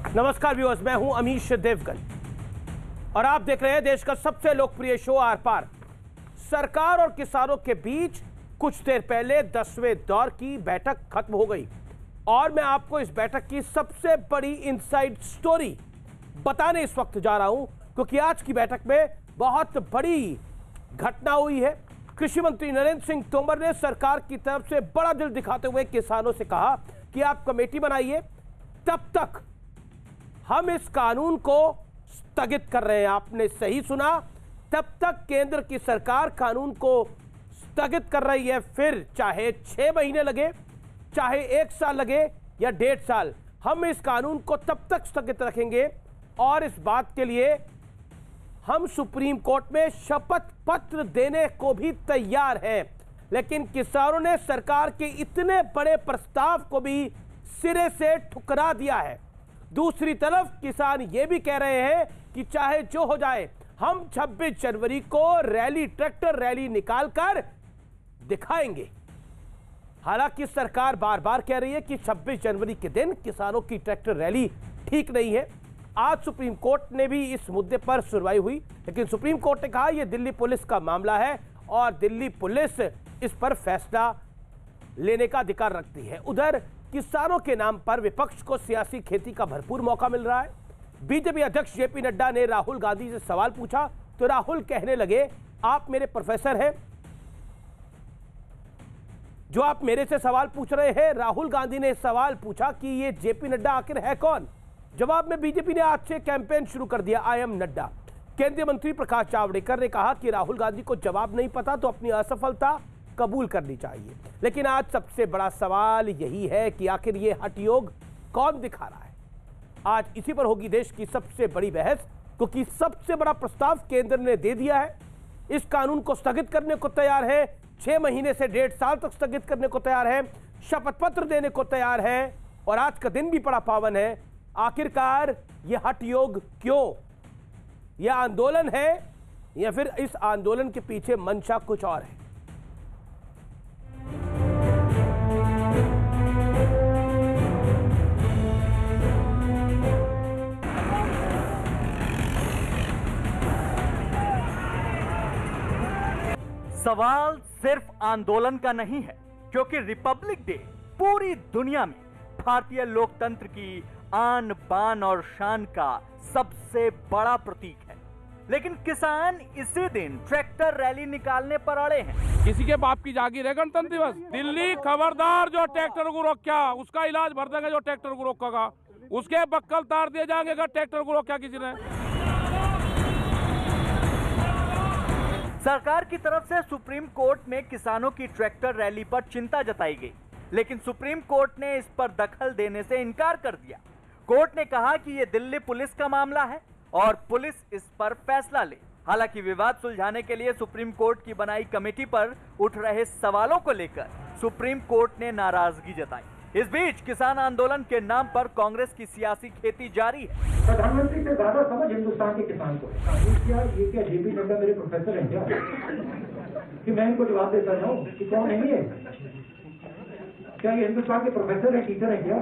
नमस्कार व्यूअर्स, मैं हूं अमीश देवगन और आप देख रहे हैं देश का सबसे लोकप्रिय शो आर पार। सरकार और किसानों के बीच कुछ देर पहले 10वें दौर की बैठक खत्म हो गई और मैं आपको इस बैठक की सबसे बड़ी इनसाइड स्टोरी बताने इस वक्त जा रहा हूं, क्योंकि आज की बैठक में बहुत बड़ी घटना हुई है। कृषि मंत्री नरेंद्र सिंह तोमर ने सरकार की तरफ से बड़ा दिल दिखाते हुए किसानों से कहा कि आप कमेटी बनाइए, तब तक हम इस कानून को स्थगित कर रहे हैं। आपने सही सुना, तब तक केंद्र की सरकार कानून को स्थगित कर रही है। फिर चाहे 6 महीने लगे, चाहे 1 साल लगे या 1.5 साल, हम इस कानून को तब तक स्थगित रखेंगे और इस बात के लिए हम सुप्रीम कोर्ट में शपथ पत्र देने को भी तैयार हैं। लेकिन किसानों ने सरकार के इतने बड़े प्रस्ताव को भी सिरे से ठुकरा दिया है। दूसरी तरफ किसान ये भी कह रहे हैं कि चाहे जो हो जाए, हम 26 जनवरी को रैली, ट्रैक्टर रैली निकालकर दिखाएंगे। हालांकि सरकार बार बार कह रही है कि 26 जनवरी के दिन किसानों की ट्रैक्टर रैली ठीक नहीं है। आज सुप्रीम कोर्ट ने भी इस मुद्दे पर सुनवाई हुई, लेकिन सुप्रीम कोर्ट ने कहा यह दिल्ली पुलिस का मामला है और दिल्ली पुलिस इस पर फैसला लेने का अधिकार रखती है। उधर किसानों के नाम पर विपक्ष को सियासी खेती का भरपूर मौका मिल रहा है। बीजेपी अध्यक्ष जेपी नड्डा ने राहुल गांधी से सवाल पूछा तो राहुल कहने लगे, आप मेरे प्रोफेसर हैं, जो आप मेरे से सवाल पूछ रहे हैं। राहुल गांधी ने सवाल पूछा कि ये जेपी नड्डा आखिर है कौन। जवाब में बीजेपी ने आज से कैंपेन शुरू कर दिया, आई एम नड्डा। केंद्रीय मंत्री प्रकाश जावड़ेकर ने कहा कि राहुल गांधी को जवाब नहीं पता तो अपनी असफलता कबूल करनी चाहिए। लेकिन आज सबसे बड़ा सवाल यही है कि आखिर ये हठ योग कौन दिखा रहा है। आज इसी पर होगी देश की सबसे बड़ी बहस, क्योंकि सबसे बड़ा प्रस्ताव केंद्र ने दे दिया है। इस कानून को स्थगित करने को तैयार है, 6 महीने से 1.5 साल तक स्थगित करने को तैयार है, शपथ पत्र देने को तैयार है और आज का दिन भी बड़ा पावन है। आखिरकार यह हठ योग क्यों? यह आंदोलन है या फिर इस आंदोलन के पीछे मंशा कुछ और है? सवाल सिर्फ आंदोलन का नहीं है, क्योंकि रिपब्लिक डे पूरी दुनिया में भारतीय लोकतंत्र की आन बान और शान का सबसे बड़ा प्रतीक है। लेकिन किसान इसी दिन ट्रैक्टर रैली निकालने पर अड़े हैं। किसी के बाप की जागीर है गणतंत्र दिवस। दिल्ली खबरदार, जो ट्रैक्टर को रोका उसका इलाज भर देंगे, जो ट्रैक्टर को रोकेगा उसके बक्कल तार दिए जाएंगे अगर ट्रैक्टर को रोका किसी ने। सरकार की तरफ से सुप्रीम कोर्ट में किसानों की ट्रैक्टर रैली पर चिंता जताई गई, लेकिन सुप्रीम कोर्ट ने इस पर दखल देने से इनकार कर दिया। कोर्ट ने कहा कि यह दिल्ली पुलिस का मामला है और पुलिस इस पर फैसला ले। हालांकि विवाद सुलझाने के लिए सुप्रीम कोर्ट की बनाई कमेटी पर उठ रहे सवालों को लेकर सुप्रीम कोर्ट ने नाराजगी जताई। इस बीच किसान आंदोलन के नाम पर कांग्रेस की सियासी खेती जारी है। प्रधानमंत्री से ज्यादा समझ हिंदुस्तान के किसान को। ये क्या जेपी नड्डा मेरे प्रोफेसर हैं क्या कि मैं इनको जवाब देता रहूं कि कौन है ये? क्या ये हिंदुस्तान के प्रोफेसर हैं, टीचर हैं क्या?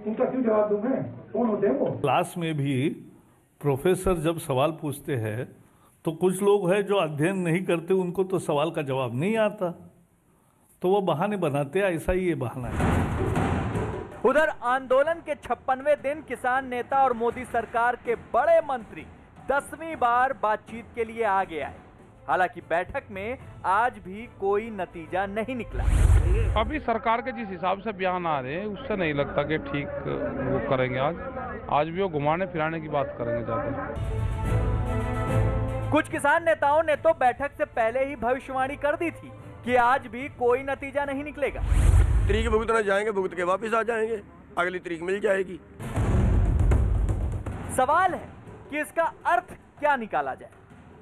उनका क्यों जवाब दूं मैं? कौन होते हैं वो? क्लास में भी प्रोफेसर जब सवाल पूछते हैं तो कुछ लोग हैं जो अध्ययन नहीं करते, उनको तो सवाल का जवाब नहीं आता, तो वो बहाने बनाते हैं। ऐसा ही ये बहाना है। उधर आंदोलन के 56वें दिन किसान नेता और मोदी सरकार के बड़े मंत्री 10वीं बार बातचीत के लिए आ गए आए। हालांकि बैठक में आज भी कोई नतीजा नहीं निकला। अभी सरकार के जिस हिसाब से बयान आ रहे हैं उससे नहीं लगता कि ठीक वो करेंगे। आज भी वो घुमाने फिराने की बात करेंगे ज्यादा। कुछ किसान नेताओं ने तो बैठक से पहले ही भविष्यवाणी कर दी थी कि आज भी कोई नतीजा नहीं निकलेगा। तारीख भुगतना जाएंगे, भुगत के वापस आ जाएंगे, अगली तारीख मिल जाएगी। सवाल है कि इसका अर्थ क्या निकाला जाए।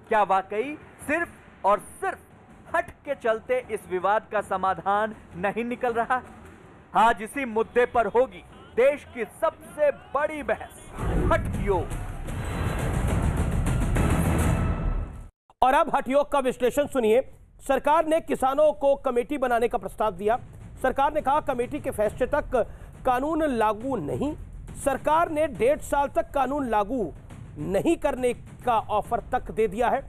क्या वाकई सिर्फ और सिर्फ हट के चलते इस विवाद का समाधान नहीं निकल रहा? आज इसी मुद्दे पर होगी देश की सबसे बड़ी बहस, हठ योग। और अब हठ योग का विश्लेषण सुनिए। सरकार ने किसानों को कमेटी बनाने का प्रस्ताव दिया। सरकार ने कहा कमेटी के फैसले तक कानून लागू नहीं, सरकार ने 1.5 साल तक कानून लागू नहीं करने का ऑफर तक दे दिया है।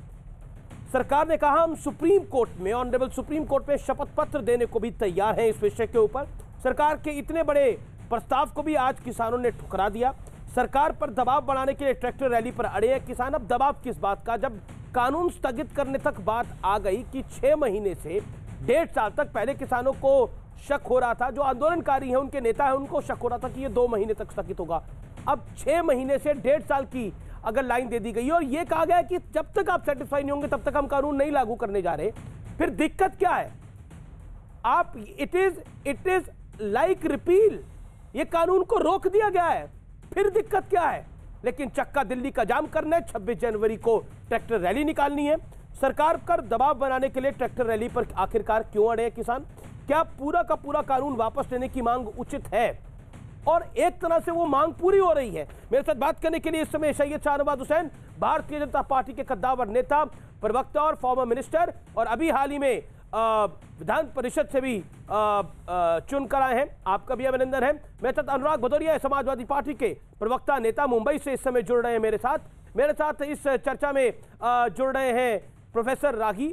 सरकार ने कहा हम सुप्रीम कोर्ट में, ऑनरेबल सुप्रीम कोर्ट में शपथ पत्र देने को भी तैयार हैं इस विषय के ऊपर। सरकार के इतने बड़े प्रस्ताव को भी आज किसानों ने ठुकरा दिया। सरकार पर दबाव बढ़ाने के लिए ट्रैक्टर रैली पर अड़े हैं किसान। अब दबाव किस बात का, जब कानून स्थगित करने तक बात आ गई कि 6 महीने से 1.5 साल तक, पहले किसानों को शक हो रहा था, जो आंदोलनकारी हैं उनके नेता हैं उनको शक हो रहा था कि ये 2 महीने तक स्थगित होगा। अब 6 महीने से 1.5 साल की अगर लाइन दे दी गई और ये कहा गया कि जब तक आप सेटिस्फाई नहीं होंगे तब तक हम कानून नहीं लागू करने जा रहे, फिर दिक्कत क्या है? आप इट इज लाइक रिपील, ये कानून को रोक दिया गया है, फिर दिक्कत क्या है? लेकिन चक्का दिल्ली का जाम करना है, 26 जनवरी को ट्रैक्टर रैली निकालनी है। सरकार पर दबाव बनाने के लिए ट्रैक्टर रैली पर आखिरकार क्यों अड़े हैं किसान? क्या पूरा का पूरा कानून वापस लेने की मांग उचित है? और एक तरह से वो मांग पूरी हो रही है। मेरे साथ बात करने के लिए इस समय सैयद शाहनवाज हुसैन, भारतीय जनता पार्टी के कद्दावर नेता, प्रवक्ता और फॉर्मर मिनिस्टर, और अभी हाल ही में विधान परिषद से भी चुनकर आए हैं, आपका भी अभिनंदन है। मेरे साथ अनुराग भदौरिया, समाजवादी पार्टी के प्रवक्ता नेता, मुंबई से इस समय जुड़ रहे हैं मेरे साथ इस चर्चा में जुड़ रहे हैं प्रोफेसर रागी,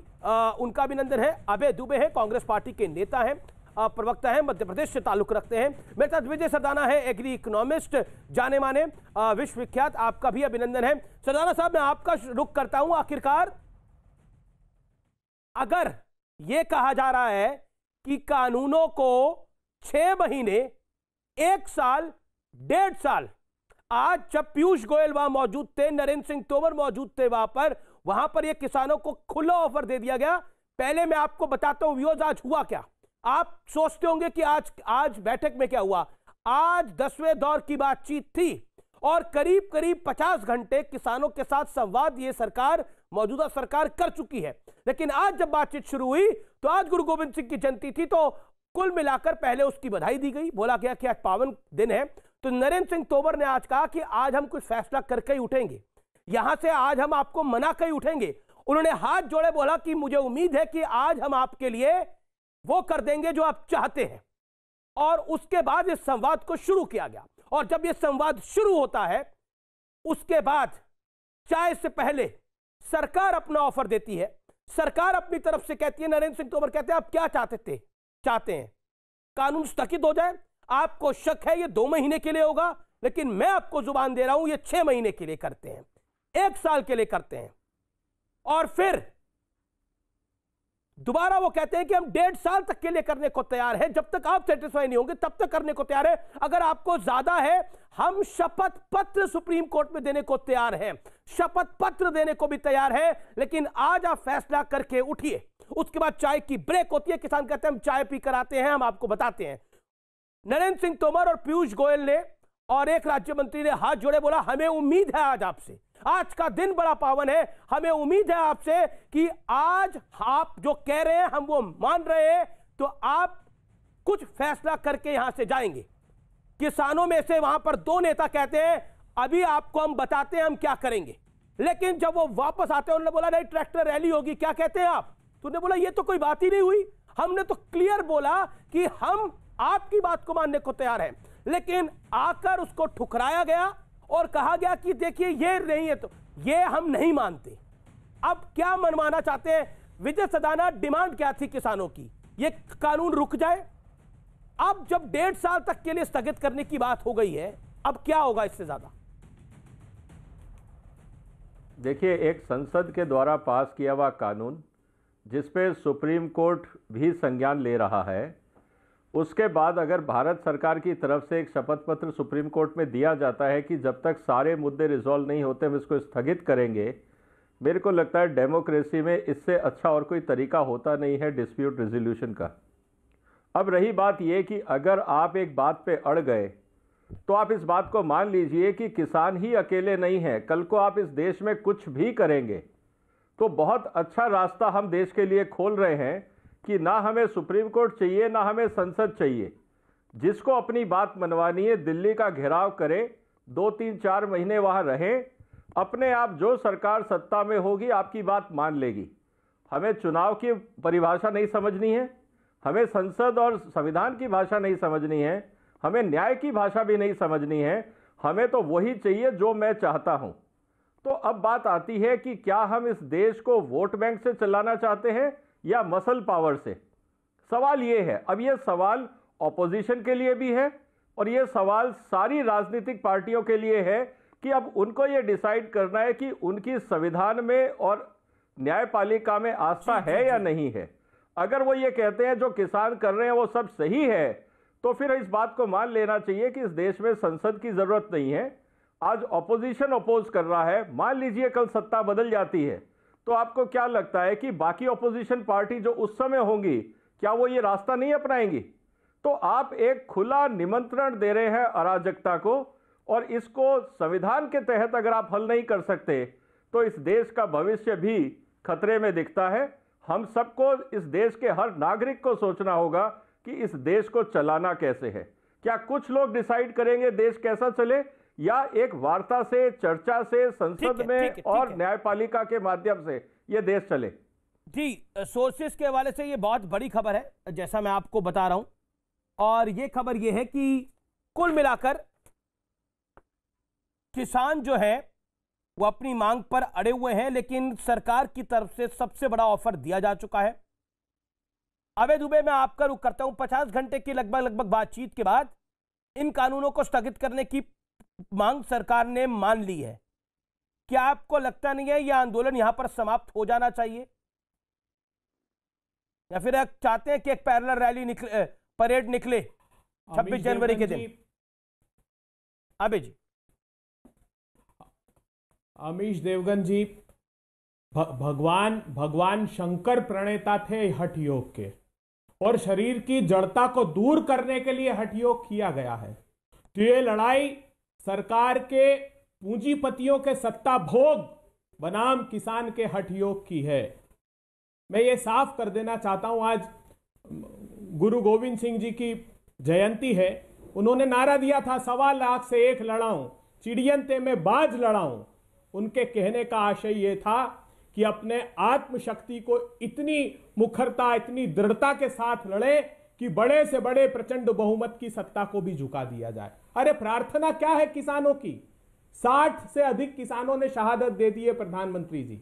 उनका अभिनंदन है। अभय दुबे है, कांग्रेस पार्टी के नेता हैं, प्रवक्ता है, मध्य प्रदेश से ताल्लुक रखते हैं। मेरे साथ विजय सरदाना है, एग्री इकोनॉमिस्ट, जाने माने विश्वविख्यात, आपका भी अभिनंदन है। सरदाना साहब, मैं आपका रुख करता हूं। आखिरकार अगर यह कहा जा रहा है कि कानूनों को 6 महीने, 1 साल, 1.5 साल, आज जब पीयूष गोयल वहां मौजूद थे, नरेंद्र सिंह तोमर मौजूद थे वहां पर यह किसानों को खुला ऑफर दे दिया गया। पहले मैं आपको बताता हूं व्यूअर्स, आज हुआ क्या। आप सोचते होंगे कि आज बैठक में क्या हुआ। आज 10वें दौर की बातचीत थी और करीब 50 घंटे किसानों के साथ संवाद ये सरकार, मौजूदा सरकार कर चुकी है। लेकिन आज जब बातचीत शुरू हुई तो आज गुरु गोविंद सिंह की जयंती थी, तो कुल मिलाकर पहले उसकी बधाई दी गई, बोला गया कि आज पावन दिन है। तो नरेंद्र सिंह तोमर ने आज कहा कि आज हम कुछ फैसला करके ही उठेंगे, यहां से आज हम आपको मना कर ही उठेंगे। उन्होंने हाथ जोड़े बोला कि मुझे उम्मीद है कि आज हम आपके लिए वो कर देंगे जो आप चाहते हैं। और उसके बाद इस संवाद को शुरू किया गया, और जब यह संवाद शुरू होता है उसके बाद चाहे से पहले सरकार अपना ऑफर देती है। सरकार अपनी तरफ से कहती है, नरेंद्र सिंह तोमर कहते हैं आप क्या चाहते हैं कानून स्थगित हो जाए। आपको शक है ये 2 महीने के लिए होगा, लेकिन मैं आपको जुबान दे रहा हूं ये 6 महीने के लिए करते हैं, 1 साल के लिए करते हैं। और फिर दोबारा वो कहते हैं कि हम 1.5 साल तक के लिए करने को तैयार हैं, जब तक आप सेटिस्फाई नहीं होंगे तब तक करने को तैयार है। अगर आपको ज्यादा है, हम शपथ पत्र सुप्रीम कोर्ट में देने को तैयार हैं, शपथ पत्र देने को भी तैयार है। लेकिन आज आप फैसला करके उठिए। उसके बाद चाय की ब्रेक होती है, किसान कहते हैं हम चाय पी कर आते हैं, हम आपको बताते हैं। नरेंद्र सिंह तोमर और पीयूष गोयल ने और एक राज्य मंत्री ने हाथ जोड़े, बोला हमें उम्मीद है आज आपसे, आज का दिन बड़ा पावन है, हमें उम्मीद है आपसे कि आज आप जो कह रहे हैं हम वो मान रहे हैं, तो आप कुछ फैसला करके यहां से जाएंगे। किसानों में से वहां पर 2 नेता कहते हैं अभी आपको हम बताते हैं हम क्या करेंगे। लेकिन जब वो वापस आते हैं उन्होंने बोला नहीं ट्रैक्टर रैली होगी, क्या कहते हैं आप? तो उन्होंने बोला ये तो कोई बात ही नहीं हुई, हमने तो क्लियर बोला कि हम आपकी बात को मानने को तैयार हैं। लेकिन आकर उसको ठुकराया गया और कहा गया कि देखिए ये नहीं है, तो ये हम नहीं मानते। अब क्या मनवाना चाहते हैं विजय सदाना? डिमांड क्या थी किसानों की? ये कानून रुक जाए। अब जब 1.5 साल तक के लिए स्थगित करने की बात हो गई है, अब क्या होगा इससे ज्यादा? देखिए, एक संसद के द्वारा पास किया हुआ कानून जिस पे सुप्रीम कोर्ट भी संज्ञान ले रहा है, उसके बाद अगर भारत सरकार की तरफ से एक शपथ पत्र सुप्रीम कोर्ट में दिया जाता है कि जब तक सारे मुद्दे रिजॉल्व नहीं होते हम इसको स्थगित करेंगे, मेरे को लगता है डेमोक्रेसी में इससे अच्छा और कोई तरीका होता नहीं है डिस्प्यूट रेजोल्यूशन का। अब रही बात यह कि अगर आप एक बात पे अड़ गए तो आप इस बात को मान लीजिए कि किसान ही अकेले नहीं हैं। कल को आप इस देश में कुछ भी करेंगे तो बहुत अच्छा रास्ता हम देश के लिए खोल रहे हैं कि ना हमें सुप्रीम कोर्ट चाहिए ना हमें संसद चाहिए। जिसको अपनी बात मनवानी है दिल्ली का घेराव करे, 2-3-4 महीने वहां रहें, अपने आप जो सरकार सत्ता में होगी आपकी बात मान लेगी। हमें चुनाव की परिभाषा नहीं समझनी है, हमें संसद और संविधान की भाषा नहीं समझनी है, हमें न्याय की भाषा भी नहीं समझनी है, हमें तो वही चाहिए जो मैं चाहता हूं। तो अब बात आती है कि क्या हम इस देश को वोट बैंक से चलाना चाहते हैं या मसल पावर से। सवाल यह है, अब यह सवाल ऑपोजिशन के लिए भी है और यह सवाल सारी राजनीतिक पार्टियों के लिए है कि अब उनको यह डिसाइड करना है कि उनकी संविधान में और न्यायपालिका में आस्था है या नहीं है। अगर वो ये कहते हैं जो किसान कर रहे हैं वो सब सही है, तो फिर इस बात को मान लेना चाहिए कि इस देश में संसद की जरूरत नहीं है। आज ऑपोजिशन अपोज कर रहा है, मान लीजिए कल सत्ता बदल जाती है, तो आपको क्या लगता है कि बाकी ऑपोजिशन पार्टी जो उस समय होंगी, क्या वो ये रास्ता नहीं अपनाएंगी? तो आप एक खुला निमंत्रण दे रहे हैं अराजकता को, और इसको संविधान के तहत अगर आप हल नहीं कर सकते तो इस देश का भविष्य भी खतरे में दिखता है। हम सबको, इस देश के हर नागरिक को सोचना होगा कि इस देश को चलाना कैसे है। क्या कुछ लोग डिसाइड करेंगे देश कैसा चले, या एक वार्ता से, चर्चा से, संसद में और न्यायपालिका के माध्यम से यह देश चले? जी, सोर्सेस के हवाले से ये बहुत बड़ी खबर है, जैसा मैं आपको बता रहा हूं। और ये खबर ये है कि कुल मिलाकर किसान जो है वो अपनी मांग पर अड़े हुए हैं, लेकिन सरकार की तरफ से सबसे बड़ा ऑफर दिया जा चुका है। अवैध दुबे में आपका रुख करता हूं। 50 घंटे की लगभग बातचीत के बाद इन कानूनों को स्थगित करने की मांग सरकार ने मान ली है। क्या आपको लगता नहीं है यह आंदोलन यहां पर समाप्त हो जाना चाहिए, या फिर आप चाहते हैं कि एक पैरेलल रैली परेड निकले 26 जनवरी के दिन? अबे जी, अमीश देवगन जी, भगवान शंकर प्रणेता थे हठ योग के, और शरीर की जड़ता को दूर करने के लिए हठ योग किया गया है। तो ये लड़ाई सरकार के पूंजीपतियों के सत्ता भोग बनाम किसान के हठ योग की है। मैं ये साफ कर देना चाहता हूं, आज गुरु गोविंद सिंह जी की जयंती है। उन्होंने नारा दिया था, 1.25 लाख से 1 लड़ाऊं, चिड़ियंते में बाज लड़ाऊं। उनके कहने का आशय यह था कि अपने आत्मशक्ति को इतनी मुखरता, इतनी दृढ़ता के साथ लड़े कि बड़े से बड़े प्रचंड बहुमत की सत्ता को भी झुका दिया जाए। अरे प्रार्थना क्या है किसानों की? 60 से अधिक किसानों ने शहादत दे दी है प्रधानमंत्री जी।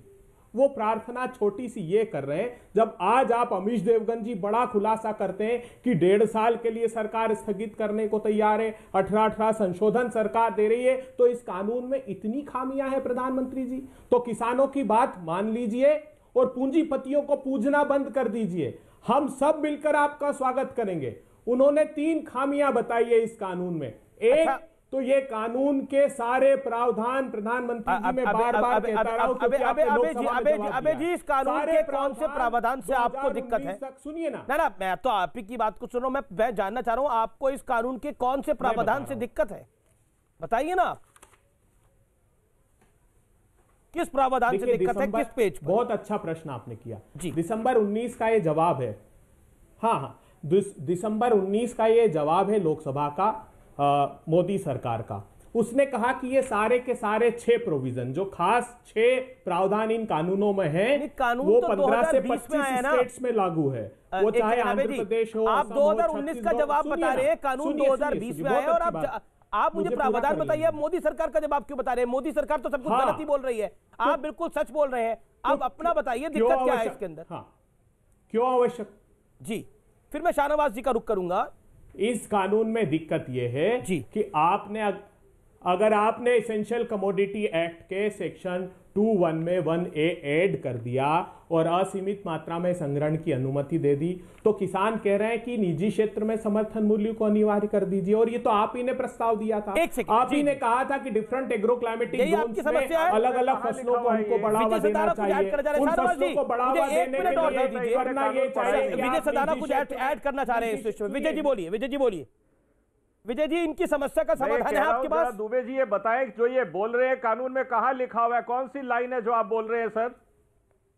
वो प्रार्थना छोटी सी ये कर रहे हैं। जब आज आप अमीश देवगन जी बड़ा खुलासा करते हैं कि 1.5 साल के लिए सरकार स्थगित करने को तैयार है, 18 संशोधन सरकार दे रही है, तो इस कानून में इतनी खामियां हैं प्रधानमंत्री जी, तो किसानों की बात मान लीजिए और पूंजीपतियों को पूजना बंद कर दीजिए। हम सब मिलकर आपका स्वागत करेंगे। उन्होंने 3 खामियां बताई है इस कानून में। एक, तो ये कानून के सारे प्रावधान प्रधानमंत्री जी में बार-बार कहता रहा हूं कि अबे जी, इस कानून के कौन से प्रावधान से आपको दिक्कत है? सुनिए ना, मैं तो आप ही की बात को सुन रहा हूं। मैं जानना चाह रहा हूं आपको इस कानून के कौन से प्रावधान से दिक्कत है, बताइए ना आप। किस प्रावधान से दिक्कत है, किस पेज पर? बहुत अच्छा प्रश्न आपने किया जी। दिसंबर 19 का ये जवाब है। हाँ, दिसंबर 19 का ये जवाब है लोकसभा का, मोदी सरकार का। उसने कहा कि ये सारे के सारे 6 प्रोविजन, जो खास 6 प्रावधान इन कानूनों में हैं, वो 15 से 25 स्टेट्स में लागू है। वो चाहे आंध्र प्रदेश हो, आप 2019 का जवाब बता रहे हैं, कानून 2020 में आया, और आप मुझे प्रावधान बताइए। आप मोदी सरकार का जवाब क्यों बता रहे हैं? मोदी सरकार तो सब कुछ गलत ही बोल रही है, आप बिल्कुल सच बोल रहे हैं। आप अपना बताइए, दिक्कत क्या है इसके अंदर? क्यों आवश्यक? जी, फिर मैं शाहनवाज जी का रुख करूंगा। इस कानून में दिक्कत यह है कि आपने, अगर आपने एसेंशियल कमोडिटी एक्ट के सेक्शन 2(1) में 1A ऐड कर दिया और असीमित मात्रा में संग्रहण की अनुमति दे दी, तो किसान कह रहे हैं कि निजी क्षेत्र में समर्थन मूल्य को अनिवार्य कर दीजिए। और ये तो आप ही ने प्रस्ताव दिया था, आप ही ने कहा था कि डिफरेंट एग्रो क्लाइमेटिक जोन्स में अलग अलग फसलों को हमको बढ़ावा देना चाहिए, उन फसलों को बढ़ावा देने के लिए करना ये चाहिए। विजय सदाना कुछ ऐड करना चाह रहे हैं इस विषय में। विजय जी बोलिए, विजय जी बोलिए। विजय जी, इनकी समस्या का समाधान है आपके पास? दुबे जी ये बताएं, जो ये बोल रहे हैं कानून में कहां लिखा हुआ है, कौन सी लाइन है जो आप बोल रहे हैं? सर,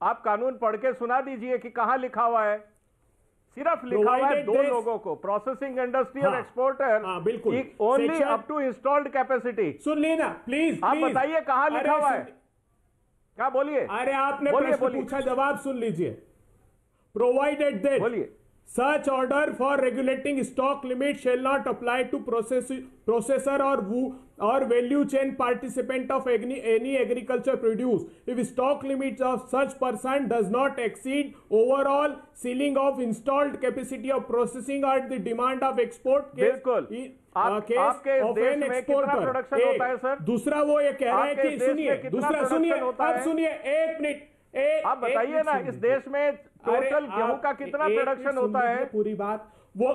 आप कानून पढ़ के सुना दीजिए कि कहां लिखा हुआ है। सिर्फ लिखा हुआ है 2 लोगों को, प्रोसेसिंग इंडस्ट्री और एक्सपोर्टर, बिल्कुल, only up to installed capacity. सुन लेना प्लीज, आप बताइए कहां लिखा हुआ है, क्या? बोलिए। अरे आपने प्रश्न पूछा, जवाब सुन लीजिए। प्रोवाइडेड दैट, बोलिए। Such order for regulating stock limit shall not apply to processor or value chain participant of any agriculture produce if stock limits of such person does not exceed overall ceiling of installed capacity of processing at the demand of export case, बिल्कुल आपके of देश an में exporter. कितना production होता है sir? दूसरा वो ये कह रहे हैं आपके कि देश सुनिए, में कितना दूसरा production सुनिए, होता अब है? सुनिए, एक मिनट, आप बताइए ना, इस देश में टोटल गेहूं का कितना प्रोडक्शन होता है? पूरी बात वो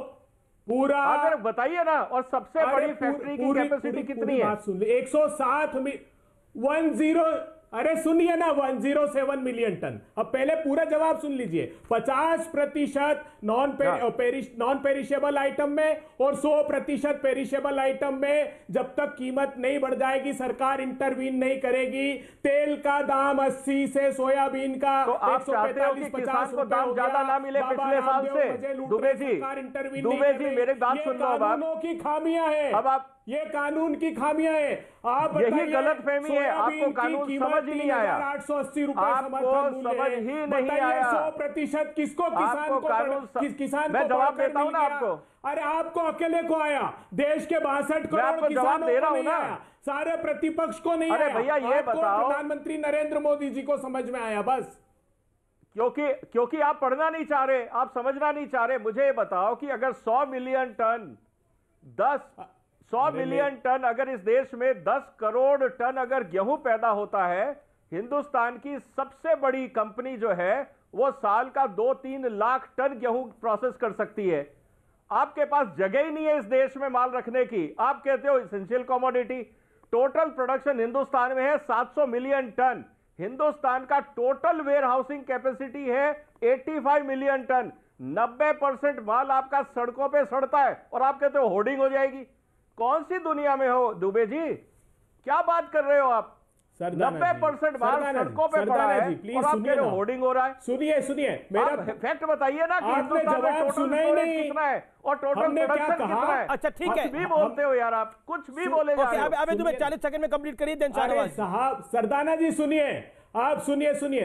पूरा अगर बताइए ना, और सबसे बड़ी फैक्ट्री की कैपेसिटी कितनी है? बात सुन ली, 107 अरे सुनिए ना, 107 मिलियन टन। अब पहले पूरा जवाब सुन लीजिए। 50% नॉन पेरिशेबल आइटम में और 100% पेरिशेबल आइटम में जब तक कीमत नहीं बढ़ जाएगी, सरकार इंटरवीन नहीं करेगी। तेल का दाम 80 से सोयाबीन का तो आप चाहते हो कि किसान को दाम ज्यादा ना मिले पिछले साल से? दुबे जी मेरी बात सुन लो। अब कानूनों की खामियां हैं, अब आप ये कानून की खामियां हैं। आप यही गलतफहमी है, आपको कानून समझ ही नहीं आया, 880 रुपए आपको समझ ही नहीं आया। 100% किसको, किसान आपको कानून किसान मैं को जवाब बढ़कर देता हूं मिल ना गया। आपको। अरे आपको अकेले को आया, देश के 62 करोड़ आपको जवाब किसानों दे रहा को हूं नहीं ना। आया, सारे प्रतिपक्ष को नहीं अरे आया। भैया ये आपको बताओ, प्रधानमंत्री नरेंद्र मोदी जी को समझ में आया बस। क्योंकि आप पढ़ना नहीं चाह रहे, आप समझना नहीं चाह रहे। मुझे ये बताओ कि अगर 100 मिलियन टन 100 मिलियन टन अगर इस देश में 10 करोड़ टन अगर गेहूं पैदा होता है, हिंदुस्तान की सबसे बड़ी कंपनी जो है वो साल का 2-3 लाख टन गेहूं प्रोसेस कर सकती है। आपके पास जगह ही नहीं है इस देश में माल रखने की। आप कहते हो essential commodity. Total production Hindustan में है 700 मिलियन टन। हिंदुस्तान का टोटल वेयर हाउसिंग कैपेसिटी है 85 मिलियन टन। 90% माल आपका सड़कों पे सड़ता है और आप कहते हो होर्डिंग हो जाएगी। कौन सी दुनिया में हो दुबे जी, क्या बात कर रहे हो आप? 90% माल सड़कों पे पड़ा है और आप कह रहे हो होर्डिंग हो रहा है। सुनिए मेरा फैक्ट बताइए ना कि हिंदुस्तान में टोटल स्टोरेज कितना है और टोटल प्रोडक्शन कितना है। अच्छा ठीक है, कुछ भी बोलते हो यार, आप कुछ भी बोले जा रहे हो। अबे तुम्हें 40 सेकंड में कंप्लीट करिए। देन साहब सरदाना जी सुनिए, आप सुनिए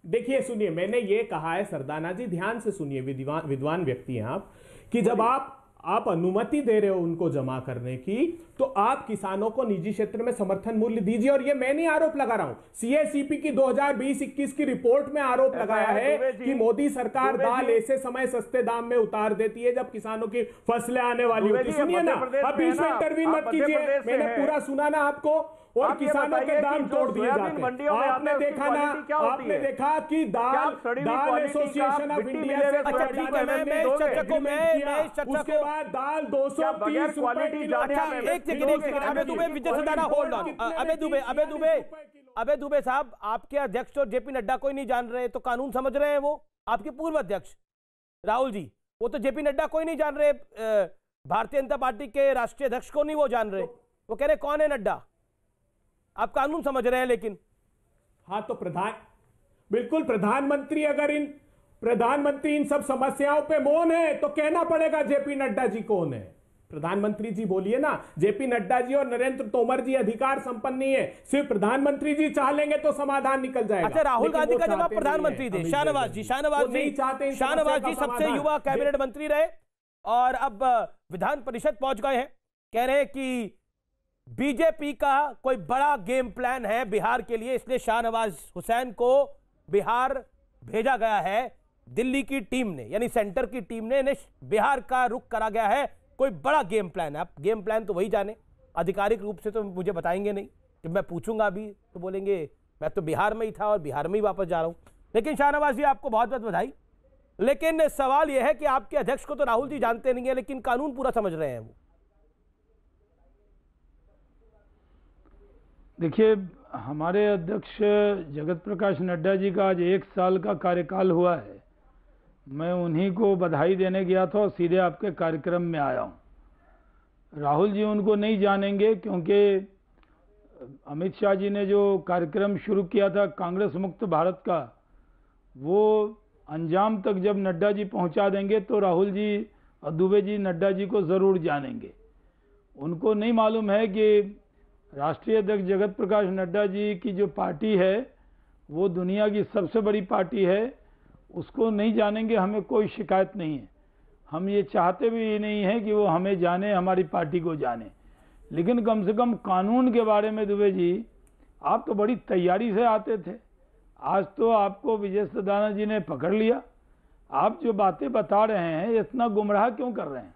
देखिए, सुनिए, मैंने ये कहा है सरदाना जी, ध्यान से सुनिए, विद्वान व्यक्ति हैं आप, कि जब आप अनुमति दे रहे हो उनको जमा करने की, तो आप किसानों को निजी क्षेत्र में समर्थन मूल्य दीजिए। और ये मैं नहीं आरोप लगा रहा हूं, सीएसीपी की 2020-21 की रिपोर्ट में आरोप लगाया है कि मोदी सरकार दाल ऐसे समय सस्ते दाम में उतार देती है जब किसानों की फसलें आने वाली होती। सुनिए ना, अब बीच में इंटरवीन मत कीजिए, मैंने पूरा सुना ना आपको। और किसानों के दाम तोड़ दिए जाते हैं। आपने देखा ना, आपने देखा कि दाल एसोसिएशन ऑफ इंडिया से उसके बाद दाल 230 रुपए किलो। अबे दुबे साहब, आपके अध्यक्ष और जेपी नड्डा को ही नहीं जान रहे तो कानून समझ रहे हैं? वो आपके पूर्व अध्यक्ष राहुल जी, वो तो जेपी नड्डा को ही नहीं जान रहे, भारतीय जनता पार्टी के राष्ट्रीय अध्यक्ष को नहीं वो जान रहे। वो कह रहे कौन है नड्डा? आप कानून समझ रहे हैं लेकिन। हाँ तो बिल्कुल प्रधानमंत्री इन सब समस्याओं पे मौन है तो कहना पड़ेगा जेपी नड्डा जी कौन है। प्रधानमंत्री जी बोलिए ना। जेपी नड्डा जी और नरेंद्र तोमर जी अधिकार संपन्न नहीं है, सिर्फ प्रधानमंत्री जी चाह लेंगे तो समाधान निकल जाएगा। अच्छा, राहुल गांधी का जवाब प्रधानमंत्री दे। शाहनवाज जी सबसे युवा कैबिनेट मंत्री रहे और अब विधान परिषद पहुंच गए हैं। कह रहे हैं कि बीजेपी का कोई बड़ा गेम प्लान है बिहार के लिए, इसलिए शाहनवाज हुसैन को बिहार भेजा गया है। दिल्ली की टीम ने, यानी सेंटर की टीम ने इन्हें बिहार का रुख करा गया है। कोई बड़ा गेम प्लान है। आप गेम प्लान तो वही जाने, आधिकारिक रूप से तो मुझे बताएंगे नहीं। जब मैं पूछूंगा अभी तो बोलेंगे मैं तो बिहार में ही था और बिहार में ही वापस जा रहा हूं। लेकिन शाहनवाज जी, आपको बहुत बहुत बधाई। लेकिन सवाल यह है कि आपके अध्यक्ष को तो राहुल जी जानते नहीं है, लेकिन कानून पूरा समझ रहे हैं वो। देखिए, हमारे अध्यक्ष जगत प्रकाश नड्डा जी का आज 1 साल का कार्यकाल हुआ है। मैं उन्हीं को बधाई देने गया था और सीधे आपके कार्यक्रम में आया हूं। राहुल जी उनको नहीं जानेंगे क्योंकि अमित शाह जी ने जो कार्यक्रम शुरू किया था कांग्रेस मुक्त भारत का, वो अंजाम तक जब नड्डा जी पहुंचा देंगे तो राहुल जी और दुबे जी नड्डा जी को ज़रूर जानेंगे। उनको नहीं मालूम है कि राष्ट्रीय अध्यक्ष जगत प्रकाश नड्डा जी की जो पार्टी है वो दुनिया की सबसे बड़ी पार्टी है उसको नहीं जानेंगे, हमें कोई शिकायत नहीं है। हम ये चाहते भी नहीं है कि वो हमें जाने, हमारी पार्टी को जाने, लेकिन कम से कम कानून के बारे में दुबे जी आप तो बड़ी तैयारी से आते थे। आज तो आपको विजय सदाना जी ने पकड़ लिया। आप जो बातें बता रहे हैं इतना गुमराह क्यों कर रहे हैं?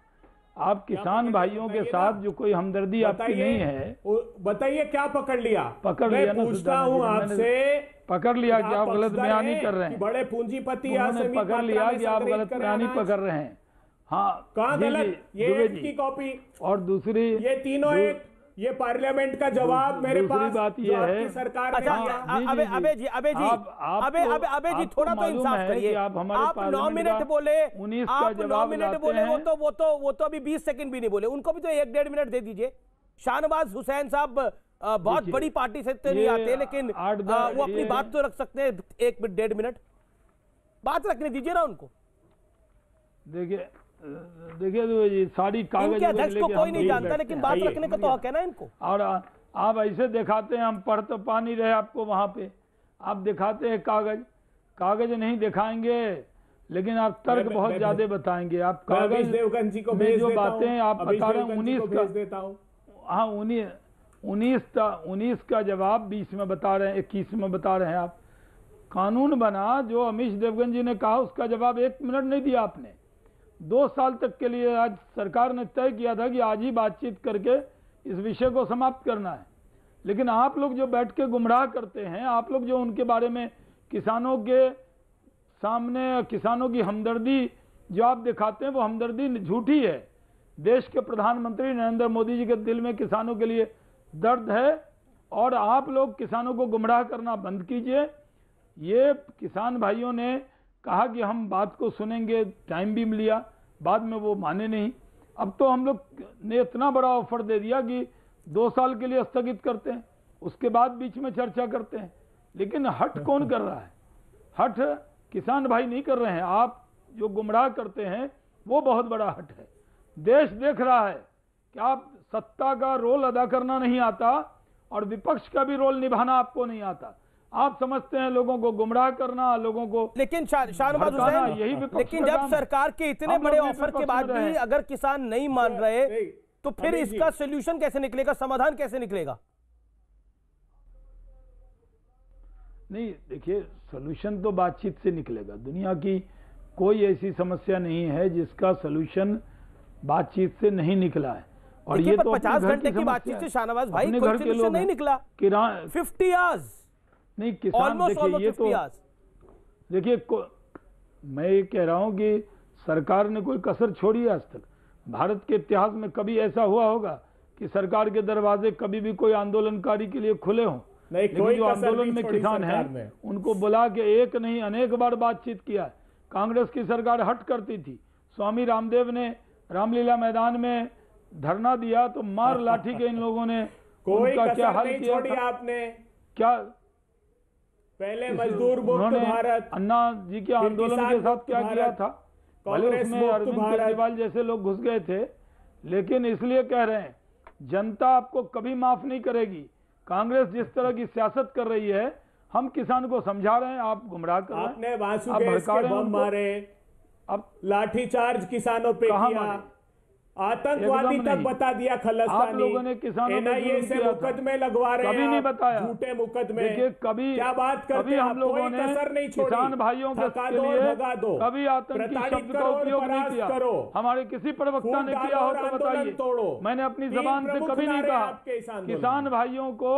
आप किसान भाइयों के साथ जो कोई हमदर्दी आपकी नहीं है, बताइए क्या पकड़ लिया? पकड़ लिया ना, पूछता हूँ आपसे, पकड़ लिया कि आप गलत बयानी कर रहे हैं। बड़े पूंजीपति पकड़ लिया कि आप गलत बयानी पकड़ रहे हैं। हाँ, कहाँ गलत? ये एक की कॉपी और दूसरी, ये तीनों एक, ये पार्लियामेंट का जवाब मेरे पास। बात ये है सरकार अच्छा, अबे जी थोड़ा तो इंसाफ करिए। आप 9 मिनट बोले, आप 9 मिनट बोले, वो तो अभी 20 सेकंड भी नहीं बोले, उनको भी तो 1-1.5 मिनट दे दीजिए। शाहनवाज हुसैन साहब बहुत बड़ी पार्टी से तो नहीं आते, लेकिन वो अपनी बात तो रख सकते हैं 1-1.5 मिनट, बात रखने दीजिए ना उनको। देखिए जी, सारी कागज अध्यक्ष को कोई नहीं जानता, लेकिन बात रखने का तो हक है ना इनको। और आप ऐसे दिखाते हैं, हम पढ़ तो पा नहीं रहे आपको वहां पे, आप दिखाते हैं कागज नहीं दिखाएंगे, लेकिन आप तर्क बहुत ज्यादा बताएंगे। आप कागज देवगन जी को में जो बातें आप बता रहे हैं 19 का, हाँ 19 का जवाब 20 में बता रहे हैं, 21 में बता रहे हैं आप। कानून बना जो अमीश देवगन जी ने कहा, उसका जवाब 1 मिनट नहीं दिया आपने। 2 साल तक के लिए आज सरकार ने तय किया था कि आज ही बातचीत करके इस विषय को समाप्त करना है, लेकिन आप लोग जो बैठ के गुमराह करते हैं, आप लोग जो उनके बारे में किसानों के सामने किसानों की हमदर्दी जो आप दिखाते हैं, वो हमदर्दी झूठी है। देश के प्रधानमंत्री नरेंद्र मोदी जी के दिल में किसानों के लिए दर्द है, और आप लोग किसानों को गुमराह करना बंद कीजिए। ये किसान भाइयों ने कहा कि हम बात को सुनेंगे, टाइम भी लिया, बाद में वो माने नहीं। अब तो हम लोग ने इतना बड़ा ऑफर दे दिया कि 2 साल के लिए स्थगित करते हैं, उसके बाद बीच में चर्चा करते हैं। लेकिन हट कौन कर रहा है? हट किसान भाई नहीं कर रहे हैं, आप जो गुमराह करते हैं वो बहुत बड़ा हट है। देश देख रहा है कि आप सत्ता का रोल अदा करना नहीं आता और विपक्ष का भी रोल निभाना आपको नहीं आता। आप समझते हैं लोगों को गुमराह करना, लोगों को, लेकिन शाहनवाज हुसैन, यही लेकिन जब सरकार के इतने बड़े ऑफर के बाद भी अगर किसान नहीं मान रहे, तो फिर इसका सोल्यूशन कैसे निकलेगा, समाधान कैसे निकलेगा? नहीं, देखिए सोल्यूशन तो बातचीत से निकलेगा। दुनिया की कोई ऐसी समस्या नहीं है जिसका सोल्यूशन बातचीत से नहीं निकला है। और ये तो 50 घंटे की बातचीत से शाहनवाज भाई कोई सोल्यूशन नहीं निकला। 50 आवर्स नहीं, किसान देखिए, ये तो देखिए मैं ये कह रहा हूं कि सरकार ने कोई कसर छोड़ी है आज तक? भारत के इतिहास में कभी ऐसा हुआ होगा कि सरकार के दरवाजे कभी भी कोई आंदोलनकारी के लिए खुले हों? लेकिन जो आंदोलन में किसान हैं उनको बुला के एक नहीं अनेक बार बातचीत किया। कांग्रेस की सरकार हट करती थी, स्वामी रामदेव ने रामलीला मैदान में धरना दिया तो मार लाठी के इन लोगों ने उनका क्या हाल किया आपने? क्या पहले मजदूर मुक्त भारत, अन्ना जी के आंदोलन के साथ क्या किया था? भले उसमें अरविंद केजरीवाल जैसे लोग घुस गए थे, लेकिन इसलिए कह रहे हैं जनता आपको कभी माफ नहीं करेगी। कांग्रेस जिस तरह की सियासत कर रही है, हम किसान को समझा रहे हैं, आप गुमराह कर रहे हैं। आपने वासु गैस के बम मारे, अब लाठीचार्ज किसानों पे किया, आतंकवादी तक बता दिया खलस्तानी। आप लोगों ने किसानों एनआईए से मुकदमे लगवा रहे हैं, कभी नहीं बताया, झूठे मुकदमे। देखिए कभी क्या बात करते हैं, हम लोगों ने किसान भाइयों के लिए कभी आतंकी शब्द का उपयोग नहीं किया। हमारे किसी प्रवक्ता ने किया हो तो बताइए। मैंने अपनी जबान से कभी नहीं कहा। किसान भाइयों को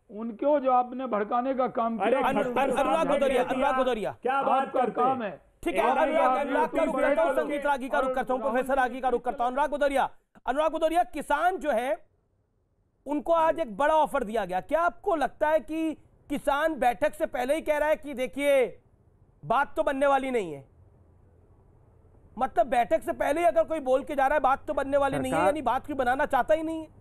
उनको जो आपने भड़काने का काम किया, अनुराग भदौरिया क्या बात का काम है? ठीक है, अनुराग का रुख करता हूं, संगीत रागी का रुख करता हूं, प्रोफेसर रागी का रुख करता हूं। अनुराग भदौरिया, किसान जो है उनको आज एक बड़ा ऑफर दिया गया। क्या आपको लगता है कि किसान बैठक से पहले ही कह रहा है कि देखिए बात तो बनने वाली नहीं है? मतलब बैठक से पहले ही अगर कोई बोल के जा रहा है बात तो बनने वाली नहीं है, यानी बात कोई बनाना चाहता ही नहीं है।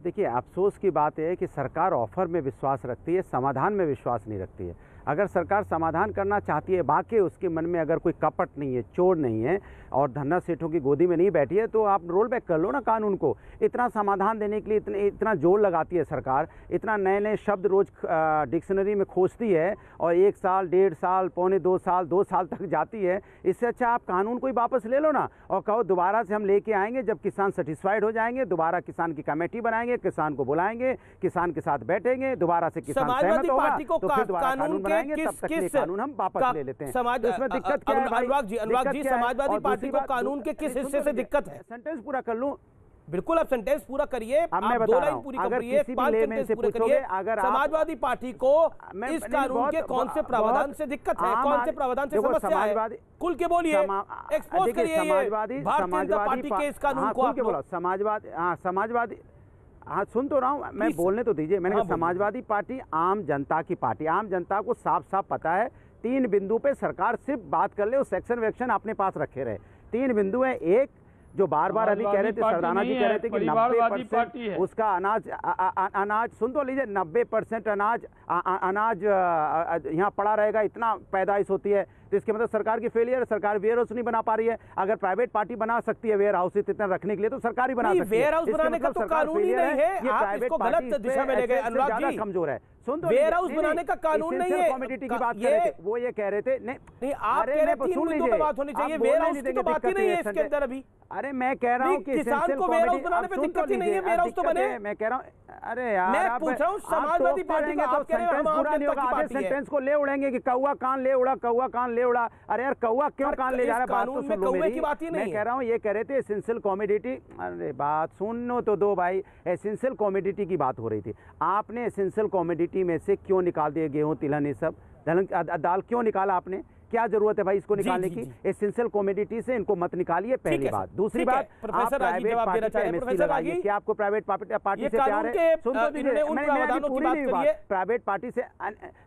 देखिए, अफसोस की बात है कि सरकार ऑफर में विश्वास रखती है, समाधान में विश्वास नहीं रखती है। अगर सरकार समाधान करना चाहती है, वाकई उसके मन में अगर कोई कपट नहीं है, चोर नहीं है और धन्ना सेठों की गोदी में नहीं बैठी है, तो आप रोल बैक कर लो ना कानून को। इतना समाधान देने के लिए इतना जोर लगाती है सरकार, इतना नए नए शब्द रोज डिक्शनरी में खोजती है और 1 साल, 1.5 साल, पौने 2 साल, 2 साल तक जाती है। इससे अच्छा आप कानून को ही वापस ले लो ना और कहो दोबारा से हम लेके आएंगे, जब किसान सेटिस्फाइड हो जाएंगे दोबारा किसान की कमेटी बनाएंगे, किसान को बुलाएंगे, किसान के साथ बैठेंगे, दोबारा से किसान सहमत होगा तो फिर दोबारा कानून बनाएंगे, तब तक ये कानून हम वापस ले लेते हैं। इसमें दिक्कत क्या है भाई? अनुराग जी, समाजवादी पार्टी को कानून के किस हिस्से से दिक्कत है? सेंटेंस पूरा कर लूं। बिल्कुल, आप सेंटेंस पूरा करिए। अब मैं बता रहा हूं, अगर किसी भी लेमैन से पूछोगे, अगर समाजवादी पार्टी को इस कानून के कौन से प्रावधान से दिक्कत है, कौन से प्रावधान से समस्या है, खुल के बोलिए, एक्सपोज करिए भारतीय जनता पार्टी के इस कानून को। समाजवादी हाँ सुन तो रहा हूँ मैं, बोलने तो दीजिए। मैंने कहा समाजवादी पार्टी आम जनता की पार्टी, आम जनता को साफ साफ पता है 3 बिंदु पे सरकार सिर्फ बात कर ले और सेक्शन वेक्शन अपने पास रखे रहे। 3 बिंदु है। एक जो बार बार अभी कह रहे थे, सरदाना जी कह रहे थे कि 90% उसका अनाज सुन तो लीजिए, 90% अनाज यहाँ पड़ा रहेगा, इतना पैदाइश होती है, तो इसके मतलब सरकार की फेलियर है। सरकार वेयर हाउस नहीं बना पा रही है। अगर प्राइवेट पार्टी बना सकती है वेयर हाउस इतना रखने के लिए, तो सरकार ही बना सकती है। वेयर हाउस बनाने का तो कानून ही नहीं है, ये प्राइवेट गलत दिशा में ले गए अनुराग जी, कमजोर है। सुन तो वेयर हाउस बनाने का कानून नहीं है। कमोडिटी की बात कर रहे थे, वो ये कह रहे थे नहीं, आप कह रहे हैं 3 बिंदुओं पे बात होनी चाहिए, वेयर हाउस की तो बात ही नहीं है इसके अंदर अभी। अरे मैं कह रहा हूँ कि किसान को वेयर हाउस बनाने पे दिक्कत ही नहीं है, वेयर हाउस तो बने। मैं कह रहा हूँ, अरे यार मैं पूछ रहा हूँ समाजवादी पार्टी का, आप कह रहे हैं हम आम जनता की पार्टी है। सेंटेंस को ले उड़ेंगे कि कौवा कान ले उड़ा, कौवा कान ले उड़ा। अरे यार कौवा क्यों कान ले जा रहा है? बात तो सुन लो मेरी। मैं कह रहा हूँ, ये कह रहे थे एसेंशियल कमोडिटी, अरे बात सुनो तो दो भाई। एसेंशियल कमोडिटी की बात हो रही थी, आपने एसेंशियल कमोडिटी में से क्यों निकाल दिए गेहूं, तिलहन, ये सब दाल क्यों निकाला आपने? क्या जरूरत है भाई इसको निकालने की? एसेंशियल कमोडिटी से इनको मत निकालिए, पहली बात। दूसरी बात, प्रोफेसर रागी जवाब देना चाह रहे हैं। प्रोफेसर रागी, क्या आपको प्राइवेट पार्टी से प्यार है? सुन तो लीजिए, प्राइवेट पार्टी से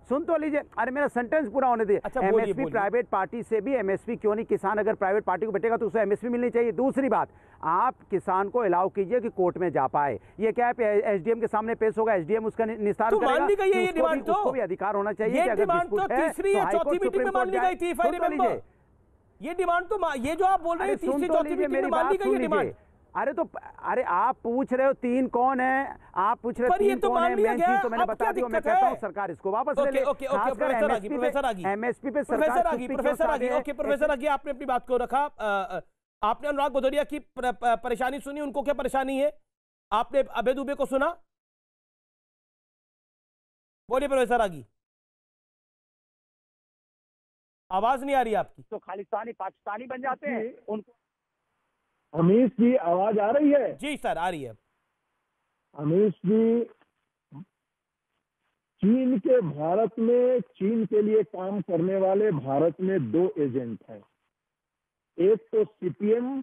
सुन तो लीजिए। अरे मेरा सेंटेंस पूरा होने दीजिए। एमएसपी प्राइवेट पार्टी से भी एमएसपी क्यों नहीं? किसान अगर प्राइवेट पार्टी को बैठेगा तो उसे एमएसपी मिलनी चाहिए। दूसरी बात, आप किसान को अलाउ कीजिए कि कोर्ट में जा पाए। ये क्या है, एसडीएम के सामने पेश होगा, एसडीएम उसका निस्तारण करेगा, उसको भी अधिकार होना चाहिए कि अगर डिस्प्यूट है तीसरी या चौथी मीटिंग में मान ली गई थी, इफ आई रिमेंबर। ये डिमांड तो ये जो आप बोल रहे हैं तीसरी चौथी मीटिंग में मान ली गई है डिमांड। अरे तो अरे आप पूछ रहे हो 3 कौन है, आप पूछ रहे हो 3 कौन है, मेन चीज तो मैंने बता दी। मैं कहता हूं सरकार इसको वापस ले ले। एमएसपी पे प्रोफेसर आगे आपने अपनी बात को रखा। आपने अनुराग भदौरिया की परेशानी सुनी, उनको क्या परेशानी है? आपने अभय दुबे को सुना? बोलिए प्रोफेसर आगे, आवाज नहीं आ रही आपकी। तो खालिस्तानी पाकिस्तानी बन जाते हैं उनको। अमीश जी आवाज आ रही है? जी सर, आ रही है। अमीश जी, चीन के भारत में, चीन के लिए काम करने वाले भारत में 2 एजेंट हैं। एक तो सीपीएम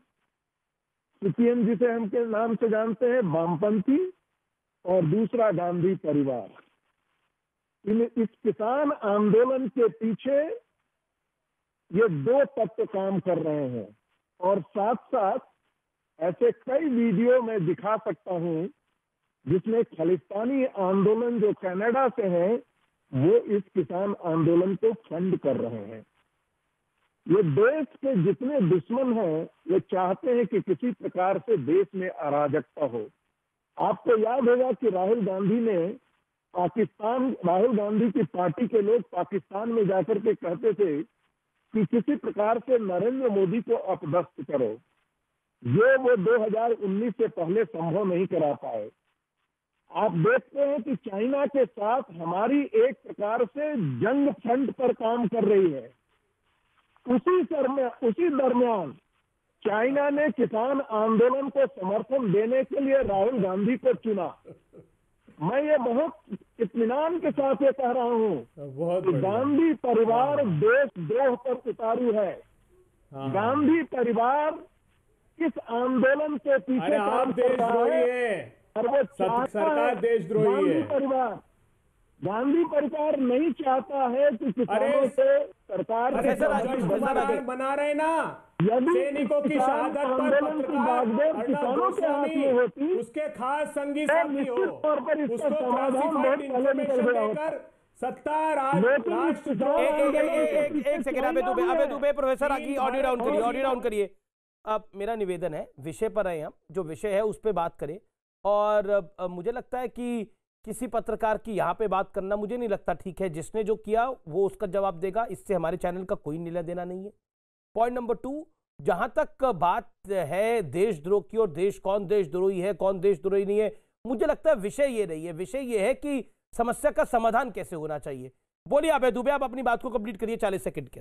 जिसे हम के नाम से जानते हैं, वामपंथी, और दूसरा गांधी परिवार। इस किसान आंदोलन के पीछे ये 2 तत्व काम कर रहे हैं। और साथ साथ ऐसे कई वीडियो मैं दिखा सकता हूं जिसमें खालिस्तानी आंदोलन जो कनाडा से हैं वो इस किसान आंदोलन को फंड कर रहे हैं। ये देश के जितने दुश्मन हैं ये चाहते हैं कि किसी प्रकार से देश में अराजकता हो। आपको याद होगा कि राहुल गांधी की पार्टी के लोग पाकिस्तान में जाकर के कहते थे कि किसी प्रकार से नरेंद्र मोदी को अपदस्थ करो। ये वो 2019 से पहले संभव नहीं करा पाए। आप देखते हैं कि चाइना के साथ हमारी एक प्रकार से जंग फ्रंट पर काम कर रही है। उसी दरमियान चाइना ने किसान आंदोलन को समर्थन देने के लिए राहुल गांधी को चुना। मैं ये बहुत इत्मीनान के साथ ये कह रहा हूँ कि गांधी परिवार देशद्रोह पर उतारू है। गांधी परिवार इस आंदोलन के पीछे काम कर रहा है और वो सरकार देशद्रोही है। गांधी परिवार नहीं चाहता है कि किसानों से सरकार बना रहे ना, यदि सैनिकों की शहादत पर किसानों के हाथ में होती, उसके खास संगी साथी हो, निश्चित तौर पर इसका समाधान बहुत पहले निकल गया होता। सत्ता एक सेकंड, अबे दुबे प्रोफेसर आगे ऑडियो डाउन करिए। अब मेरा निवेदन है, विषय पर आए हम, जो विषय है उस पर बात करें। और मुझे लगता है कि किसी पत्रकार की यहाँ पे बात करना मुझे नहीं लगता ठीक है। जिसने जो किया वो उसका जवाब देगा, इससे हमारे चैनल का कोई लेना देना नहीं है। पॉइंट नंबर 2, जहां तक बात है देशद्रोह की और कौन देशद्रोही है कौन देशद्रोही नहीं है, मुझे लगता है विषय ये नहीं है। विषय ये है कि समस्या का समाधान कैसे होना चाहिए। बोलिए अभय दुबे, आप अपनी बात को कंप्लीट करिए 40 सेकंड के।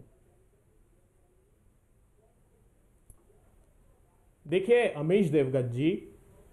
देखिए अमीश देवगन जी,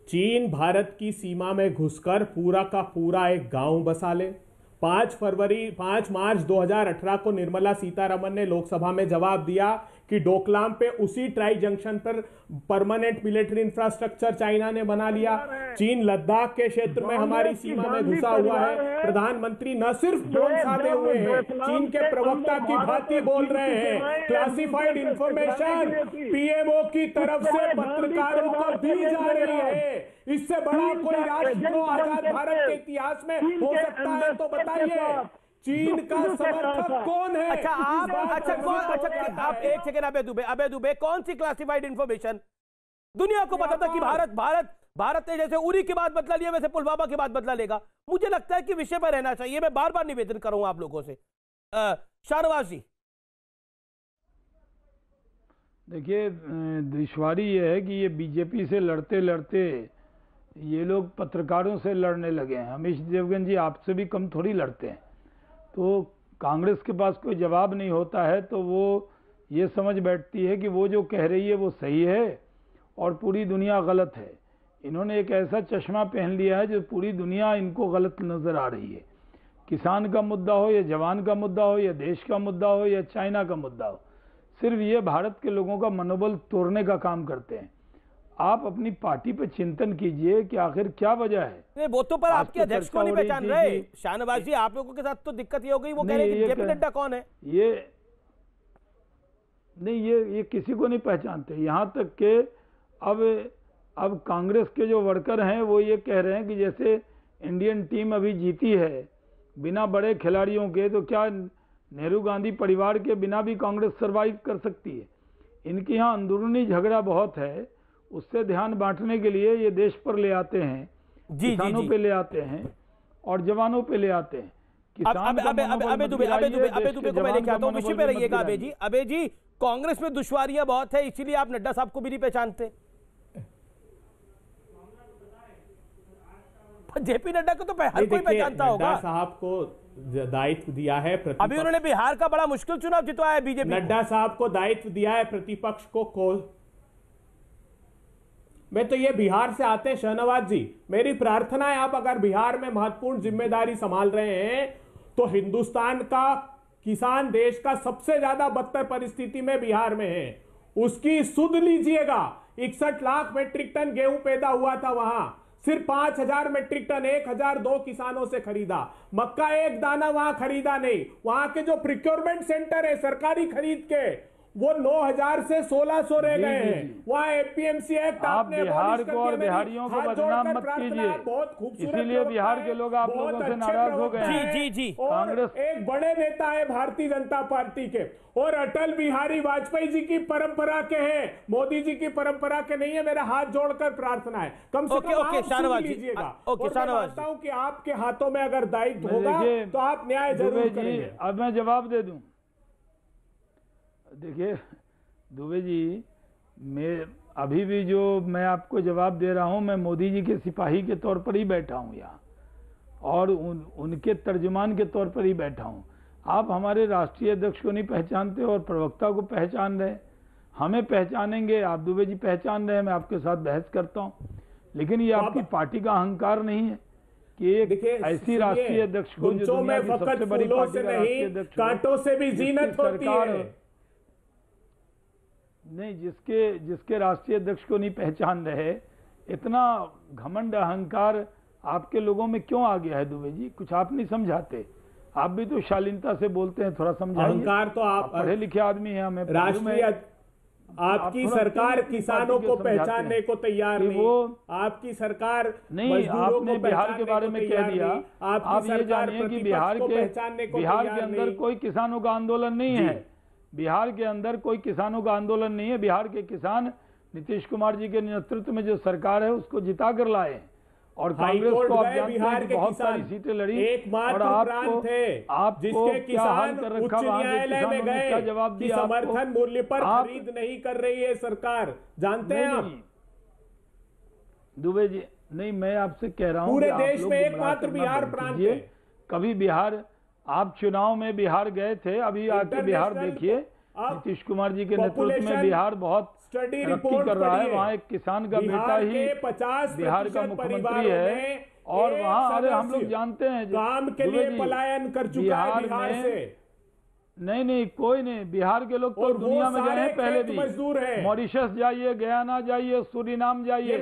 चीन भारत की सीमा में घुसकर पूरा का पूरा एक गांव बसा ले। 5 मार्च 2018 को निर्मला सीतारमण ने लोकसभा में जवाब दिया कि डोकलाम पे उसी ट्राई जंक्शन पर परमानेंट मिलिट्री इंफ्रास्ट्रक्चर चाइना ने बना लिया। चीन लद्दाख के क्षेत्र में हमारी सीमा में घुसा हुआ है। प्रधानमंत्री न सिर्फ ड्रोन साधे हुए हैं, चीन के प्रवक्ता की भांति बोल रहे हैं। क्लासिफाइड इंफॉर्मेशन पीएमओ की तरफ से पत्रकारों को दी जा रही है। इससे बड़ा कोई राष्ट्रद्रोह आजाद भारत के इतिहास में हो सकता है तो बताइए। चीन का समर्थक कौन है? अच्छा आप एक सेकंड, अबे दुबे कौन सी क्लासिफाइड इंफॉर्मेशन? दुनिया को पता था कि भारत ने जैसे उरी के बाद बदला लिया वैसे पुलवामा के बाद बदला लेगा। मुझे लगता है कि विषय पर रहना चाहिए। मैं बार बार निवेदन करूंगा आप लोगों से। शाहनवाज जी, देखिए दुश्वारी ये है कि ये बीजेपी से लड़ते लड़ते ये लोग पत्रकारों से लड़ने लगे हैं। अमीश देवगन जी आपसे भी कम थोड़ी लड़ते हैं। तो कांग्रेस के पास कोई जवाब नहीं होता है तो वो ये समझ बैठती है कि वो जो कह रही है वो सही है और पूरी दुनिया गलत है। इन्होंने एक ऐसा चश्मा पहन लिया है जो पूरी दुनिया इनको गलत नज़र आ रही है। किसान का मुद्दा हो या जवान का मुद्दा हो या देश का मुद्दा हो या चाइना का मुद्दा हो, सिर्फ ये भारत के लोगों का मनोबल तोड़ने का काम करते हैं। आप अपनी पार्टी पे चिंतन कीजिए कि आखिर क्या वजह है। वो तो पर आपके अध्यक्ष को नहीं पहचान रहे। शाहनवाज जी, आप लोगों के साथ तो दिक्कत ये हो गई, वो कह रहे हैं कि जेपी नड्डा कौन है? ये किसी को नहीं पहचानते। यहाँ तक के अब कांग्रेस के जो वर्कर हैं वो ये कह रहे हैं कि जैसे इंडियन टीम अभी जीती है बिना बड़े खिलाड़ियों के, तो क्या नेहरू गांधी परिवार के बिना भी कांग्रेस सर्वाइव कर सकती है? इनके यहाँ अंदरूनी झगड़ा बहुत है, उससे ध्यान बांटने के लिए ये देश पर ले आते हैं, किसानों पे ले आते हैं और जवानों पे ले आते हैं। अबे दुबे को मैं लेके आता हूं, विषय पे रहिएगा। अबे जी, कांग्रेस में दुश्वारियां बहुत है, इसीलिए आप नड्डा साहब को भी नहीं पहचानते। जेपी नड्डा को तो हर कोई पहचानता होगा। नड्डा साहब को दायित्व दिया है, अभी उन्होंने बिहार का बड़ा मुश्किल चुनाव जितवाया है बीजेपी। नड्डा साहब को दायित्व दिया है प्रतिपक्ष को मैं तो ये बिहार से आते हैं शाहनवाज जी, मेरी प्रार्थना है आप अगर बिहार में महत्वपूर्ण जिम्मेदारी संभाल रहे हैं तो हिंदुस्तान का किसान देश का सबसे ज्यादा बदतर परिस्थिति में बिहार में है, उसकी सुध लीजिएगा। 61 लाख मेट्रिक टन गेहूं पैदा हुआ था, वहां सिर्फ 5000 मेट्रिक टन 1002 किसानों से खरीदा। मक्का एक दाना वहां खरीदा नहीं। वहां के जो प्रिक्योरमेंट सेंटर है सरकारी खरीद के, वो 9000 से 1600 रह गए हैं। वहाँ एपीएमसी एक्ट आप बिहार को और बिहारियों को बदनाम मत कीजिए, इसीलिए बिहार के लोग आप लोगों से नाराज हो गए हैं। जी कांग्रेस एक बड़े नेता है भारतीय जनता पार्टी के, और अटल बिहारी वाजपेयी जी की परंपरा के हैं, मोदी जी की परंपरा के नहीं है। मेरा हाथ जोड़कर प्रार्थना है, कम से कम आप सुन लीजिएगा। और मैं मानता हूं कि आपके हाथों में अगर दायित्व होगा तो आप न्याय जरूर करेंगे। अब मैं जवाब दे दूं। देखिए दुबे जी, मैं अभी भी जो मैं आपको जवाब दे रहा हूं, मैं मोदी जी के सिपाही के तौर पर ही बैठा हूं यहाँ, और उनके तर्जुमान के तौर पर ही बैठा हूं। आप हमारे राष्ट्रीय अध्यक्ष को नहीं पहचानते और प्रवक्ता को पहचान रहे, हमें पहचानेंगे। आप दुबे जी पहचान रहे हैं, मैं आपके साथ बहस करता हूं, लेकिन ये आपकी पार्टी का अहंकार नहीं है कि एक ऐसी राष्ट्रीय अध्यक्ष को जो दुनिया की सबसे बड़ी पार्टी का राष्ट्रीय अध्यक्ष, कांटों से भी जीनत होती है नहीं, जिसके राष्ट्रीय अध्यक्ष को नहीं पहचान रहे, इतना घमंड अहंकार आपके लोगों में क्यों आ गया है दुबे जी? कुछ आप नहीं समझाते, आप भी तो शालीनता से बोलते हैं, थोड़ा समझाइए। अहंकार तो आप पढ़े लिखे आदमी हैं, हमें राष्ट्रीय आपकी सरकार किसानों को पहचानने को तैयार नहीं, आपकी सरकार नहीं, आपने बिहार के बारे में कह दिया। आप ये जानिए कि बिहार के अंदर कोई किसानों का आंदोलन नहीं है, बिहार के अंदर कोई किसानों का आंदोलन नहीं है। बिहार के किसान नीतीश कुमार जी के नेतृत्व में जो सरकार है उसको जिता कर लाए, और कांग्रेस को आप जानते हैं कि बहुत सारी सीटें लड़ी, और आपको क्या हाल कर रखा, वहां के किसानों ने क्या जवाब दिया? समर्थन मूल्य पर खरीद नहीं कर रही है सरकार, जानते हैं आप? दुबे जी, नहीं, मैं आपसे कह रहा हूँ पूरे देश में एकमात्र बिहार प्रांत है। कभी बिहार, आप चुनाव में बिहार गए थे, अभी आके बिहार देखिए, नीतीश कुमार जी के नेतृत्व में बिहार बहुत तरक्की कर रहा है। वहाँ एक किसान का बेटा ही बिहार का मुख्यमंत्री है, और वहाँ, अरे हम लोग जानते हैं काम के लिए पलायन कर चुका है बिहार से। नहीं, कोई नहीं, बिहार के लोग तो दुनिया में गए हैं पहले भी। मॉरिशस जाइए, गयाना जाइए, सूरीनाम जाइए,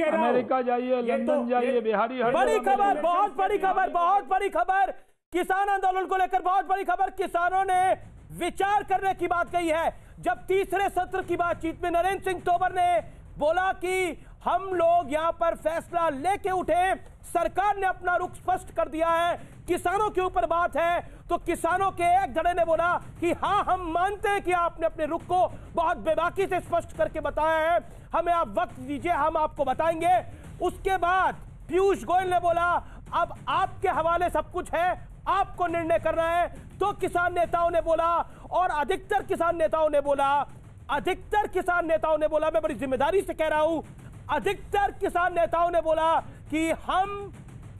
अमेरिका जाइए, लंदन जाइए, बिहारी। बड़ी खबर, बहुत बड़ी खबर, बहुत बड़ी खबर, किसान आंदोलन को लेकर बहुत बड़ी खबर। किसानों ने विचार करने की बात कही है। जब तीसरे सत्र की बातचीत में नरेंद्र सिंह तोमर ने बोला कि हम लोग यहां पर फैसला लेके उठे, सरकार ने अपना रुख स्पष्ट कर दिया है, किसानों के ऊपर बात है, तो किसानों के एक धड़े ने बोला कि हां, हम मानते हैं कि आपने अपने रुख को बहुत बेबाकी से स्पष्ट करके बताया है, हमें आप वक्त दीजिए, हम आपको बताएंगे। उसके बाद पीयूष गोयल ने बोला अब आपके हवाले सब कुछ है, आपको निर्णय करना है। तो किसान नेताओं ने बोला, और अधिकतर किसान नेताओं ने बोला, मैं बड़ी जिम्मेदारी से कह रहा हूं, अधिकतर किसान नेताओं ने बोला कि हम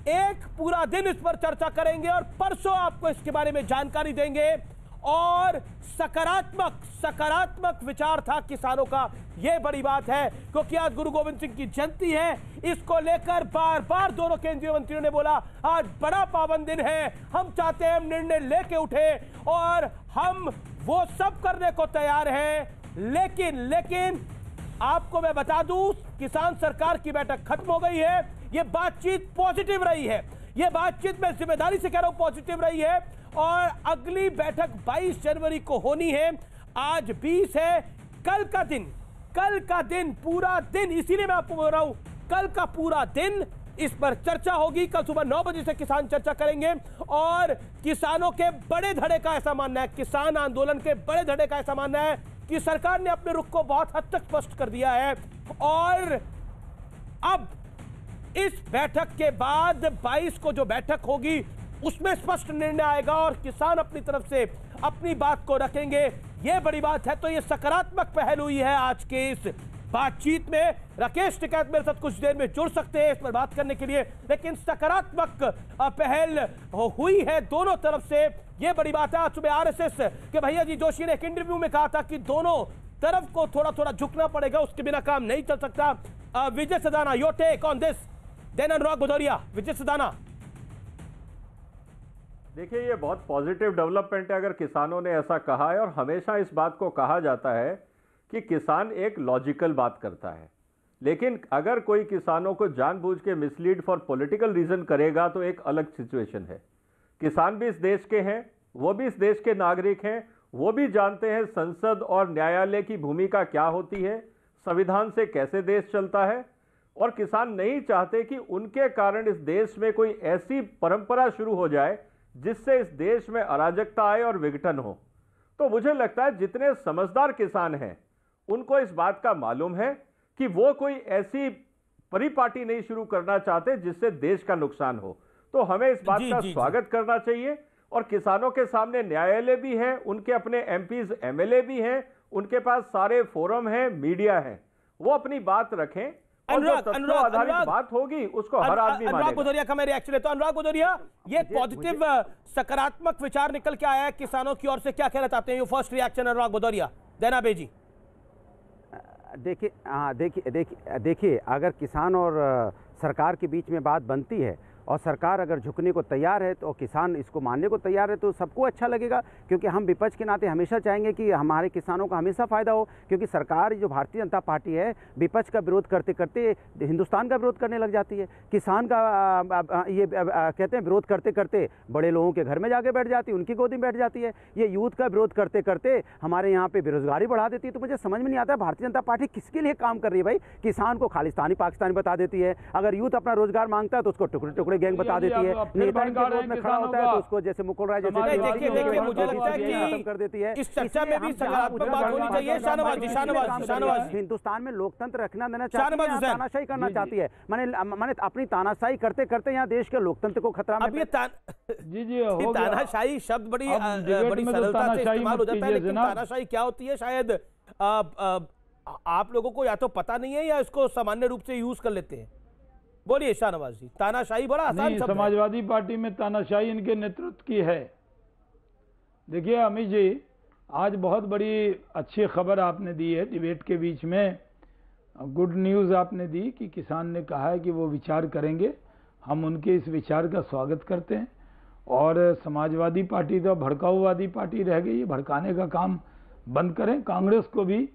एक पूरा दिन इस पर चर्चा करेंगे और परसों आपको इसके बारे में जानकारी देंगे। और सकारात्मक विचार था किसानों का, यह बड़ी बात है, क्योंकि आज गुरु गोविंद सिंह की जयंती है। इसको लेकर बार बार दोनों केंद्रीय मंत्रियों ने बोला आज बड़ा पावन दिन है, हम चाहते हैं हम निर्णय लेके उठे और हम वो सब करने को तैयार हैं। लेकिन आपको मैं बता दूं, किसान सरकार की बैठक खत्म हो गई है। यह बातचीत पॉजिटिव रही है, यह बातचीत मैं जिम्मेदारी से कह रहा हूं पॉजिटिव रही है, और अगली बैठक 22 जनवरी को होनी है। आज 20 है, कल का दिन पूरा दिन, इसीलिए मैं आपको बोल रहा हूं, कल का पूरा दिन इस पर चर्चा होगी। कल सुबह 9 बजे से किसान चर्चा करेंगे, और किसानों के बड़े धड़े का ऐसा मानना है, किसान आंदोलन के बड़े धड़े का ऐसा मानना है कि सरकार ने अपने रुख को बहुत हद तक स्पष्ट कर दिया है। और अब इस बैठक के बाद 22 को जो बैठक होगी उसमें स्पष्ट निर्णय आएगा, और किसान अपनी तरफ से अपनी बात को रखेंगे। यह बड़ी बात है। तो यह सकारात्मक पहल हुई है आज के इस बातचीत में। राकेश टिकैत मेरे साथ कुछ देर में जुड़ सकते हैं इस पर बात करने के लिए, लेकिन सकारात्मक पहल हुई है दोनों तरफ से, यह बड़ी बात है। आज सुबह आरएसएस के भैया जी जोशी ने एक इंटरव्यू में कहा था कि दोनों तरफ को थोड़ा थोड़ा झुकना पड़ेगा, उसके बिना काम नहीं चल सकता। विजय Sadana, your take on this, then अनुराग भदौरिया। विजय सदाना, देखिए, ये बहुत पॉजिटिव डेवलपमेंट है अगर किसानों ने ऐसा कहा है, और हमेशा इस बात को कहा जाता है कि किसान एक लॉजिकल बात करता है, लेकिन अगर कोई किसानों को जानबूझ के मिसलीड फॉर पॉलिटिकल रीजन करेगा तो एक अलग सिचुएशन है। किसान भी इस देश के हैं, वो भी इस देश के नागरिक हैं, वो भी जानते हैं संसद और न्यायालय की भूमिका क्या होती है, संविधान से कैसे देश चलता है, और किसान नहीं चाहते कि उनके कारण इस देश में कोई ऐसी परंपरा शुरू हो जाए जिससे इस देश में अराजकता आए और विघटन हो। तो मुझे लगता है जितने समझदार किसान हैं उनको इस बात का मालूम है कि वो कोई ऐसी परिपाटी नहीं शुरू करना चाहते जिससे देश का नुकसान हो। तो हमें इस बात का स्वागत करना चाहिए, और किसानों के सामने न्यायालय भी है, उनके अपने एमपीज एमएलए भी हैं, उनके पास सारे फोरम हैं, मीडिया है, वो अपनी बात रखें, और जो तथ्यों आधारित बात होगी उसको हर आदमी मानेगा। अनुराग भदौरिया का मैं रिएक्शन लेता हूं। अनुराग भदौरिया, ये पॉजिटिव सकारात्मक विचार निकल के आया है किसानों की ओर से, क्या कहना चाहते हैं? फर्स्ट रिएक्शन अनुराग भदौरिया, देना बेजी। देखिए, अगर किसान और सरकार के बीच में बात बनती है और सरकार अगर झुकने को तैयार है तो किसान इसको मानने को तैयार है तो सबको अच्छा लगेगा, क्योंकि हम विपक्ष के नाते हमेशा चाहेंगे कि हमारे किसानों का हमेशा फ़ायदा हो, क्योंकि सरकार जो भारतीय जनता पार्टी है विपक्ष का विरोध करते करते हिंदुस्तान का विरोध करने लग जाती है। किसान का ये कहते हैं विरोध करते करते बड़े लोगों के घर में जाके बैठ जाती है, उनकी गोदी में बैठ जाती है। ये यूथ का विरोध करते करते हमारे यहाँ पे बेरोजगारी बढ़ा देती है। तो मुझे समझ में नहीं आता है भारतीय जनता पार्टी किसके लिए काम कर रही है भाई। किसान को खालिस्तानी पाकिस्तानी बता देती है, अगर यूथ अपना रोजगार मांगता है तो उसको टुकड़े टुकड़े गैंग बता देती है, नेता इनके विरोध में खड़ा होता है तो उसको जैसे मुकुल राय जैसे देखिए मुझे लगता है कि कर देती है। इस चर्चा में भी सकारात्मक बात होनी चाहिए। शाहनवाज हिंदुस्तान में लोकतंत्र रखना देना चाहती है, तानाशाही करना चाहती है। मैंने अपनी तानाशाही करते करते यहाँ देश के लोकतंत्र को खतरा में। अब ये तानाशाही शब्द बड़ी सरलता से इस्तेमाल हो जाता है, लेकिन तानाशाही क्या होती है शायद आप लोगों को या तो पता नहीं है या इसको सामान्य रूप से यूज कर लेते हैं। बोलिए शाहनवाज जी, तानाशाही बड़ा आसान शब्द है। समाजवादी पार्टी में तानाशाही इनके नेतृत्व की है। देखिए अमित जी, आज बहुत बड़ी अच्छी खबर आपने दी है, डिबेट के बीच में गुड न्यूज़ आपने दी कि किसान ने कहा है कि वो विचार करेंगे। हम उनके इस विचार का स्वागत करते हैं। और समाजवादी पार्टी तो भड़काऊवादी पार्टी रह गई है, भड़काने का काम बंद करें। कांग्रेस को भी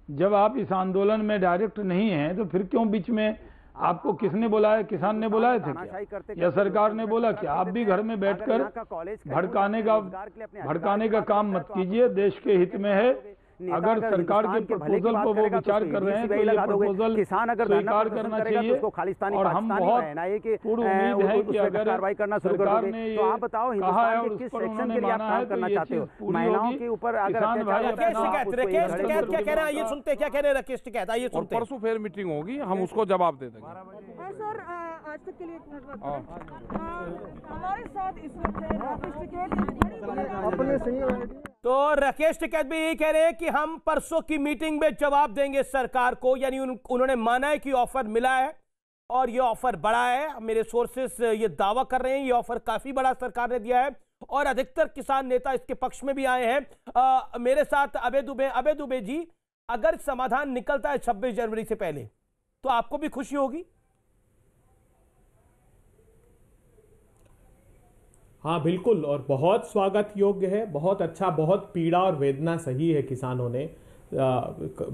जब आप इस आंदोलन में डायरेक्ट नहीं हैं तो फिर क्यों बीच में आपको किसने बुलाया? किसान ने बुलाए थे क्या या सरकार ने बोला कि आप भी घर में बैठकर भड़काने का काम मत कीजिए, देश के हित में है। अगर सरकार के प्रपोजल पर वो विचार कर रहे हैं तो ये प्रपोजल किसान अगर स्वीकार करना चाहिए। और हम बहुत पूर्ण उम्मीद है कि अगर सरकार ने ये कहा है और उस पर उन्होंने माना है तो ये चीज पूरी होगी। किसान भाई राकेश टिकैत क्या कह रहे हैं ये सुनते, क्या कह रहे हैं राकेश टिकैत, आइए सुनते। परसों फिर मीटिंग होगी, हम उसको जवाब दे देंगे। सर आज तक के लिए हमारे साथ इस वक्त राकेश टिकैत। तो राकेश टिकैत भी यही कह रहे हैं कि हम परसों की मीटिंग में जवाब देंगे सरकार को, यानी उन्होंने माना है कि ऑफर मिला है और ये ऑफर बड़ा है। मेरे सोर्सेस ये दावा कर रहे हैं ये ऑफर काफी बड़ा सरकार ने दिया है और अधिकतर किसान नेता इसके पक्ष में भी आए हैं। मेरे साथ अभय दुबे जी, अगर समाधान निकलता है 26 जनवरी से पहले तो आपको भी खुशी होगी? हाँ बिल्कुल, और बहुत स्वागत योग्य है, बहुत अच्छा, बहुत पीड़ा और वेदना सही है। किसानों ने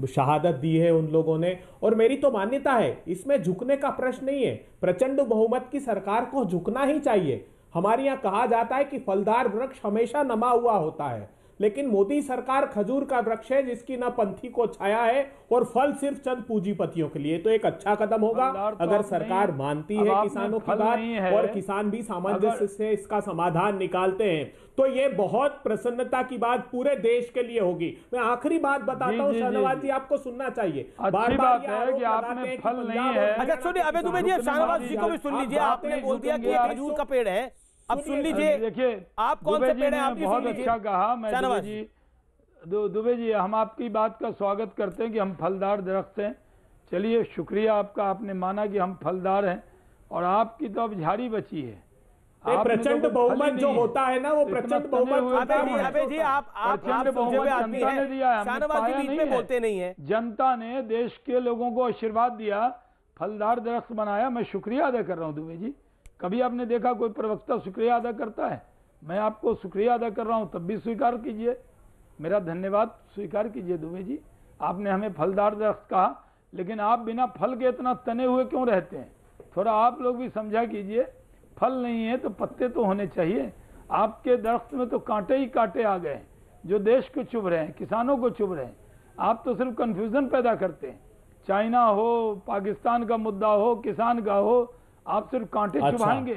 शहादत दी है उन लोगों ने, और मेरी तो मान्यता है इसमें झुकने का प्रश्न नहीं है। प्रचंड बहुमत की सरकार को झुकना ही चाहिए। हमारे यहाँ कहा जाता है कि फलदार वृक्ष हमेशा नमा हुआ होता है, लेकिन मोदी सरकार खजूर का वृक्ष है जिसकी न पंथी को छाया है और फल सिर्फ चंद पूंजीपतियों के लिए। तो एक अच्छा कदम होगा अगर सरकार मानती है किसानों की बात और किसान भी सामंजस्य से इसका समाधान निकालते हैं तो ये बहुत प्रसन्नता की बात पूरे देश के लिए होगी। मैं आखिरी बात बताता हूँ शाहनवाज जी, आपको सुनना चाहिए। अच्छी बात है कि आपने फल नहीं है। अच्छा सुनिए अभय दुबे जी, शाहनवाज जी को भी सुन लीजिए। आपने बोल दिया कि ये खजूर का पेड़ है, अब सुन लीजिए। देखिए आप कौन से पेड़ हैं आप बहुत अच्छा कहा। मैं दुबे जी हम आपकी बात का स्वागत करते हैं कि हम फलदार दरख्त हैं। चलिए शुक्रिया आपका, आपने माना कि हम फलदार हैं और आपकी तो अब झाड़ी बची है। प्रचंड बहुमत जो होता है ना वो प्रचंड बहुमत। अबे जी आप बोलते नहीं है। जनता ने देश के लोगों को आशीर्वाद दिया, फलदार दरख्त बनाया। मैं शुक्रिया अदा कर रहा हूँ दुबे जी। कभी आपने देखा कोई प्रवक्ता शुक्रिया अदा करता है? मैं आपको शुक्रिया अदा कर रहा हूं, तब भी स्वीकार कीजिए, मेरा धन्यवाद स्वीकार कीजिए दुबे जी। आपने हमें फलदार दरख्त कहा, लेकिन आप बिना फल के इतना तने हुए क्यों रहते हैं? थोड़ा आप लोग भी समझा कीजिए। फल नहीं है तो पत्ते तो होने चाहिए। आपके दरख्त में तो कांटे ही कांटे आ गए जो देश को चुभ रहे हैं, किसानों को चुभ रहे हैं। आप तो सिर्फ कंफ्यूजन पैदा करते हैं। चाइना हो, पाकिस्तान का मुद्दा हो, किसान का हो, आप सिर्फ कांटे चुभाएंगे।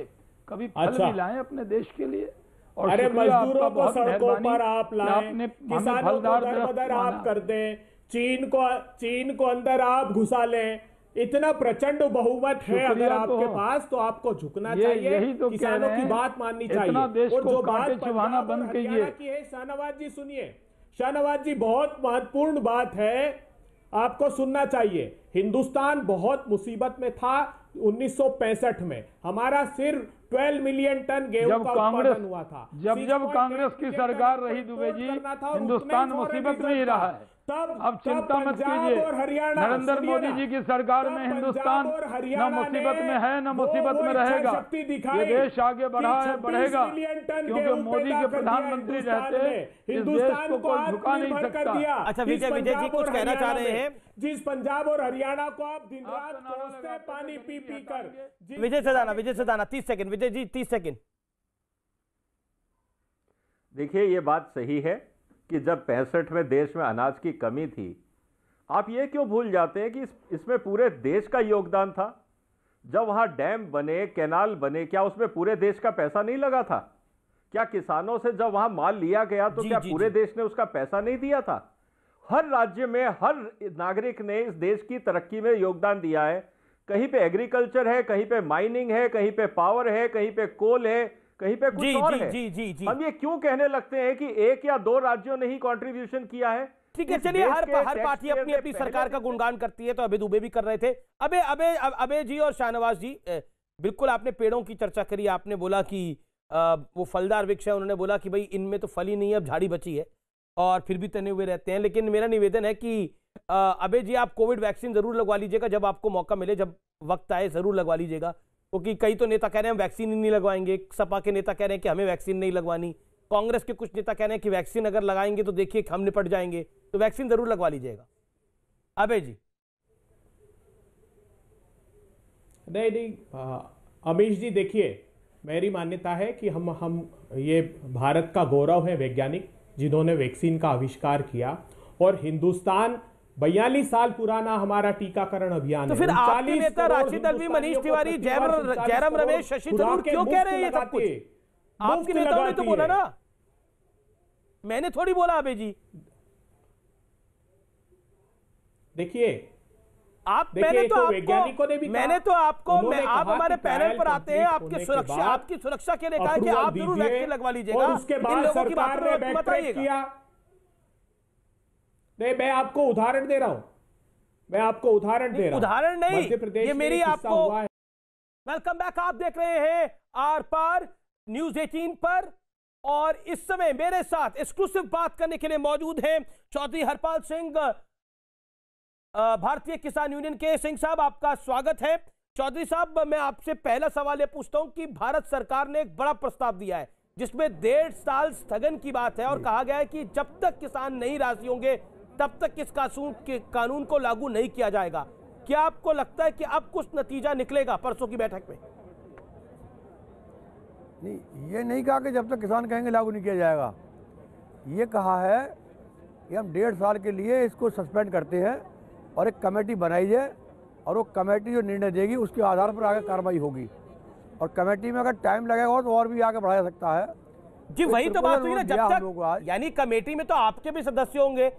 कभी फल भी लाएं अपने देश के लिए। और अरे मजदूरों को सड़कों पर आप लाएं, किसानों को दर-बदर आप कर दें, चीन को अंदर आप घुसा लें। इतना प्रचंड बहुमत है अगर आपके पास तो आपको झुकना चाहिए, तो किसानों की बात माननी चाहिए। और जो बात चुभाना बंद कीजिए। शाहनवाज जी सुनिए, शाहनवाज जी बहुत महत्वपूर्ण बात है, आपको सुनना चाहिए। हिंदुस्तान बहुत मुसीबत में था 1965 में। हमारा सिर्फ 12 मिलियन टन गेहूं का उत्पादन हुआ था। जब कांग्रेस की सरकार रही दुबे जी, हिंदुस्तान मुसीबत में ही रहा है। अब चिंता मत कीजिए, नरेंद्र मोदी जी की सरकार में हिंदुस्तान न मुसीबत में है न मुसीबत में रहेगा। ये देश आगे बढ़ेगा क्योंकि मोदी के प्रधानमंत्री रहते इस देश को कोई झुका नहीं सकता। अच्छा विजय जी कुछ कहना चाह रहे हैं? जिस पंजाब और हरियाणा को आप दिन रात कोसते पानी पी कर। विजय सदाना 30 सेकंड। विजय जी 30 सेकंड। देखिए, ये बात सही है कि जब 65 में देश में अनाज की कमी थी, आप ये क्यों भूल जाते हैं कि इसमें पूरे देश का योगदान था। जब वहां डैम बने, कैनाल बने, क्या उसमें पूरे देश का पैसा नहीं लगा था? क्या किसानों से जब वहां माल लिया गया तो क्या पूरे देश ने उसका पैसा नहीं दिया था? हर राज्य में हर नागरिक ने इस देश की तरक्की में योगदान दिया है। कहीं पे एग्रीकल्चर है, कहीं पे माइनिंग है, कहीं पे पावर है, कहीं पे कोल है, कहीं पे कुछ और है। हम ये क्यों कहने लगते हैं कि एक या दो राज्यों ने ही कंट्रीब्यूशन किया है? ठीक है, चलिए हर पार्टी अपनी अपनी सरकार का गुणगान करती है, तो अभय दुबे भी कर रहे थे। अबे जी और शाहनवाज जी, बिल्कुल आपने पेड़ों की चर्चा करी, आपने बोला कि वो फलदार वृक्ष है, उन्होंने बोला कि भाई इनमें तो फल ही नहीं है, अब झाड़ी बची है और फिर भी तने हुए रहते हैं। लेकिन मेरा निवेदन है कि अबे जी आप कोविड वैक्सीन जरूर लगवा लीजिएगा, जब आपको मौका मिले, जब वक्त आए जरूर लगवा लीजिएगा, क्योंकि कई तो नेता कह रहे हैं हम वैक्सीन ही नहीं लगवाएंगे, सपा के नेता कह रहे हैं कि हमें वैक्सीन नहीं लगवानी, कांग्रेस के कुछ नेता कह रहे हैं कि वैक्सीन अगर लगाएंगे तो देखिए हम निपट जाएंगे, तो वैक्सीन जरूर लगवा लीजिएगा। अबे जी। नहीं अमीश जी, देखिए मेरी मान्यता है कि हम ये भारत का गौरव है वैज्ञानिक जिन्होंने वैक्सीन का आविष्कार किया, और हिंदुस्तान 42 साल पुराना हमारा टीकाकरण अभियान तो फिर आपके नेता राशिद अल्वी, मनीष तिवारी, जयराम रमेश, शशि थरूर क्यों कह रहे हैं ये सब कुछ? आपके नेताओं ने तो बोला ना, मैंने थोड़ी बोला। अबे जी देखिए, मैंने तो आपको आप हमारे पैनल पर आते हैं, आपकी सुरक्षा के लिए कहा कि आप जरूर वैक्सीन लगवा लीजिएगा। उसके बाद सरकार ने बताइएगा। नहीं, मैं आपको उदाहरण दे रहा हूं, उदाहरण नहीं, ये मेरी आपको। वेलकम बैक, आप देख रहे हैं आर पार न्यूज 18 पर, और इस समय मेरे साथ एक्सक्लूसिव बात करने के लिए मौजूद हैं चौधरी हरपाल सिंह, भारतीय किसान यूनियन के। सिंह साहब, आपका स्वागत है। चौधरी साहब, मैं आपसे पहला सवाल ये पूछता हूं कि भारत सरकार ने एक बड़ा प्रस्ताव दिया है जिसमें 1.5 साल स्थगन की बात है, और कहा गया है कि जब तक किसान नहीं राजी होंगे तब तक इस कानून को लागू नहीं किया जाएगा। क्या आपको लगता है कि अब कुछ नतीजा निकलेगा परसों की बैठक में? नहीं, ये नहीं कहा कि जब तक किसान कहेंगे लागू नहीं किया जाएगा। ये कहा है कि हम 1.5 साल के लिए इसको सस्पेंड करते हैं और एक कमेटी बनाई जाए, और वो कमेटी जो निर्णय देगी उसके आधार पर आगे कार्रवाई होगी, और कमेटी में अगर टाइम लगेगा तो और भी आगे बढ़ाया जा सकता है। जी वही तो बात हुई ना, जब तक यानी कमेटी में तो आपके भी सदस्य होंगे,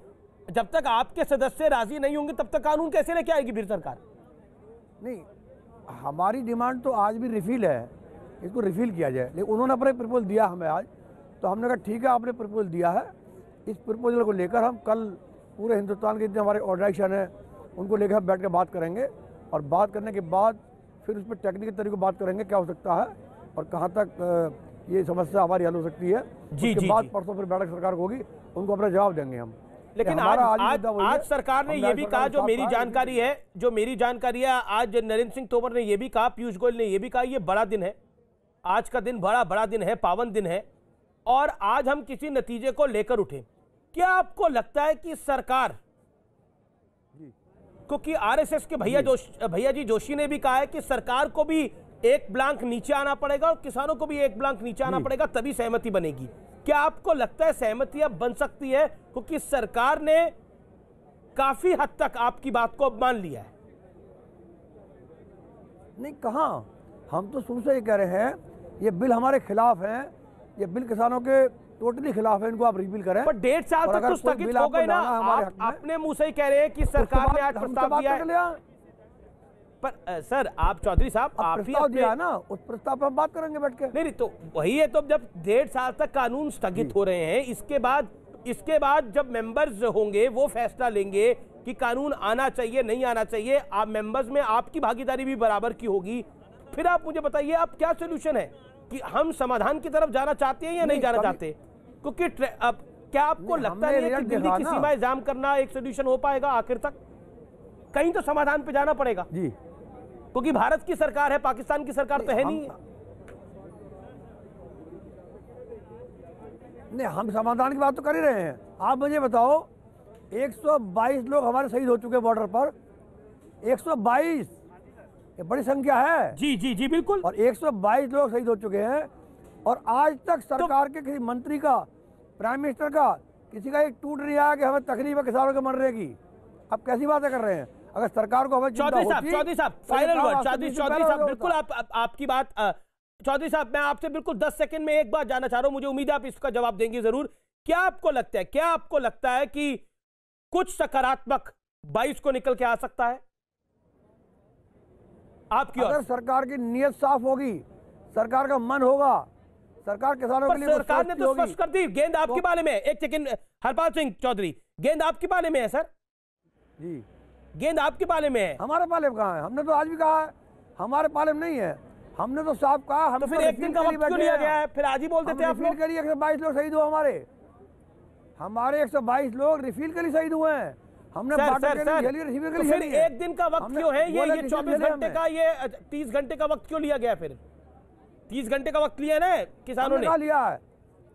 जब तक आपके सदस्य राजी नहीं होंगे तब तक कानून कैसे लेके आएगी फिर सरकार? नहीं, हमारी डिमांड तो आज भी रिफिल है, इसको रिफिल किया जाए। लेकिन उन्होंने अपना प्रपोजल दिया हमें आज, तो हमने कहा ठीक है, आपने प्रपोजल दिया है, इस प्रपोजल को लेकर हम कल पूरे हिंदुस्तान के जितने हमारे ऑर्गेनाइजेशन है उनको लेकर बैठ कर बात करेंगे, और बात करने के बाद फिर उस पर टेक्निकल तरीके बात करेंगे क्या हो सकता है और कहाँ तक ये समस्या हमारी हल हो सकती है। उसके बाद परसों फिर बैठक सरकार को होगी, उनको अपना जवाब देंगे हम। लेकिन आज सरकार ने यह भी कहा, जो मेरी जानकारी है, आज नरेंद्र सिंह तोमर ने यह भी कहा, पीयूष गोयल ने यह भी कहा, ये बड़ा दिन है, आज का दिन बड़ा दिन है, पावन दिन है, और आज हम किसी नतीजे को लेकर उठे। क्या आपको लगता है कि सरकार, क्योंकि आरएसएस के भैया जी जोशी ने भी कहा है कि सरकार को भी एक ब्लॉक नीचे आना पड़ेगा और किसानों को भी एक ब्लॉक नीचे आना पड़ेगा, तभी सहमति बनेगी। क्या आपको लगता है सहमति अब बन सकती है, क्योंकि सरकार ने काफी हद तक आपकी बात को मान लिया है? नहीं, कहां, हम तो शुरू से ये कह रहे हैं ये बिल हमारे खिलाफ है, ये बिल किसानों के टोटली खिलाफ है, इनको आप रिपील करें। पर 1.5 साल तक तो स्थगित हो गए ना, आप अपने मुंह से ही कह रहे हैं कि सरकार ने आज प्रस्ताव दिया है। पर सर, आप चौधरी साहब, आप प्रस्ताव दिया ना, उस प्रस्ताव पर हम बात करेंगे बैठ के। नहीं तो वही है, तो जब 1.5 साल तक कानून स्थगित हो रहे हैं, इसके बाद जब मेंबर्स होंगे वो फैसला लेंगे कि कानून आना चाहिए नहीं आना चाहिए, आप मेंबर्स में आपकी भागीदारी भी बराबर की होगी। फिर आप मुझे बताइए, आप क्या सोल्यूशन है कि हम समाधान की तरफ जाना चाहते हैं या नहीं जाना चाहते? क्योंकि अब क्या आपको लगता नहीं है कि दिल्ली की सीमाएं जाम करना एक सोल्यूशन हो पाएगा आखिर तक? कहीं तो समाधान पे जाना पड़ेगा जी, क्योंकि भारत की सरकार है, पाकिस्तान की सरकार तो है नहीं। नहीं, हम समाधान की बात तो कर ही रहे हैं। आप मुझे बताओ, 122 लोग हमारे शहीद हो चुके बॉर्डर पर। 122, ये बड़ी संख्या है। जी जी जी बिल्कुल। और 122 लोग शहीद हो चुके हैं और आज तक सरकार के किसी मंत्री का, प्राइम मिनिस्टर का, किसी का एक टूट नहीं आया कि हमें तकलीफ है किसानों के मरने की। अब कैसी बातें कर रहे हैं? अगर सरकार को हमें चौधरी साहब फाइनल वर्ड। चौधरी साहब बिल्कुल आपकी बात। चौधरी साहब मैं आपसे बिल्कुल 10 सेकंड में एक बात जानना चाह रहा हूं, मुझे उम्मीद है आप इसका जवाब देंगे जरूर। क्या आपको लगता है कि कुछ सकारात्मक 22 को निकल के आ सकता है आपकी? अगर सरकार की नीयत साफ होगी, सरकार का मन होगा, सरकार किसानों के लिए सरकार ने तो स्पष्ट कर दी। गेंद आपके बाले में है। एक सेकंड हरपाल सिंह चौधरी, गेंद आपके बाले में है सर जी। गेंद आपके पाले में है। हमारे पाले में कहाँ है? हमने तो आज भी कहा है हमारे पाले में नहीं है। हमने तो साफ कहा। हम तो फिर एक दिन का वक्त क्यों लिया गया है? फिर आज ही बोल देते आप लोग। 122 लोग शहीद हुए हमारे 122 लोग रिफिल के लिए शहीद हुए हैं। हमने तो फिर एक दिन का वक्त क्यों है? ये 24 घंटे का, ये 30 घंटे का वक्त क्यों लिया गया? फिर 30 घंटे का वक्त लिया ना किसानों ने? लिया है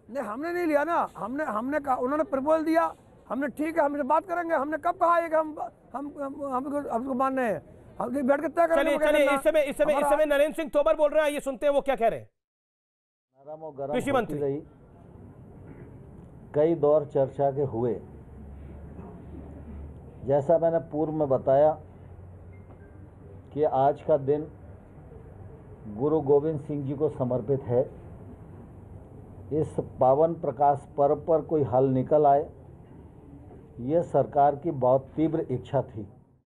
नहीं, हमने नहीं लिया ना। हमने कहा, उन्होंने प्रपोजल दिया, हमने ठीक है हमसे बात करेंगे। हमने कब कहा है कि हमको मानने हैं? हम बैठ के तय करेंगे। चलिए इस समय नरेंद्र सिंह तोमर बोल रहे हैं, ये सुनते हैं वो क्या कह रहे हैं। कृषि मंत्री कई दौर चर्चा के हुए, जैसा मैंने पूर्व में बताया कि आज का दिन गुरु गोविंद सिंह जी को समर्पित है। इस पावन प्रकाश पर्व पर कोई हल निकल आए, यह सरकार की बहुत तीव्र इच्छा थी।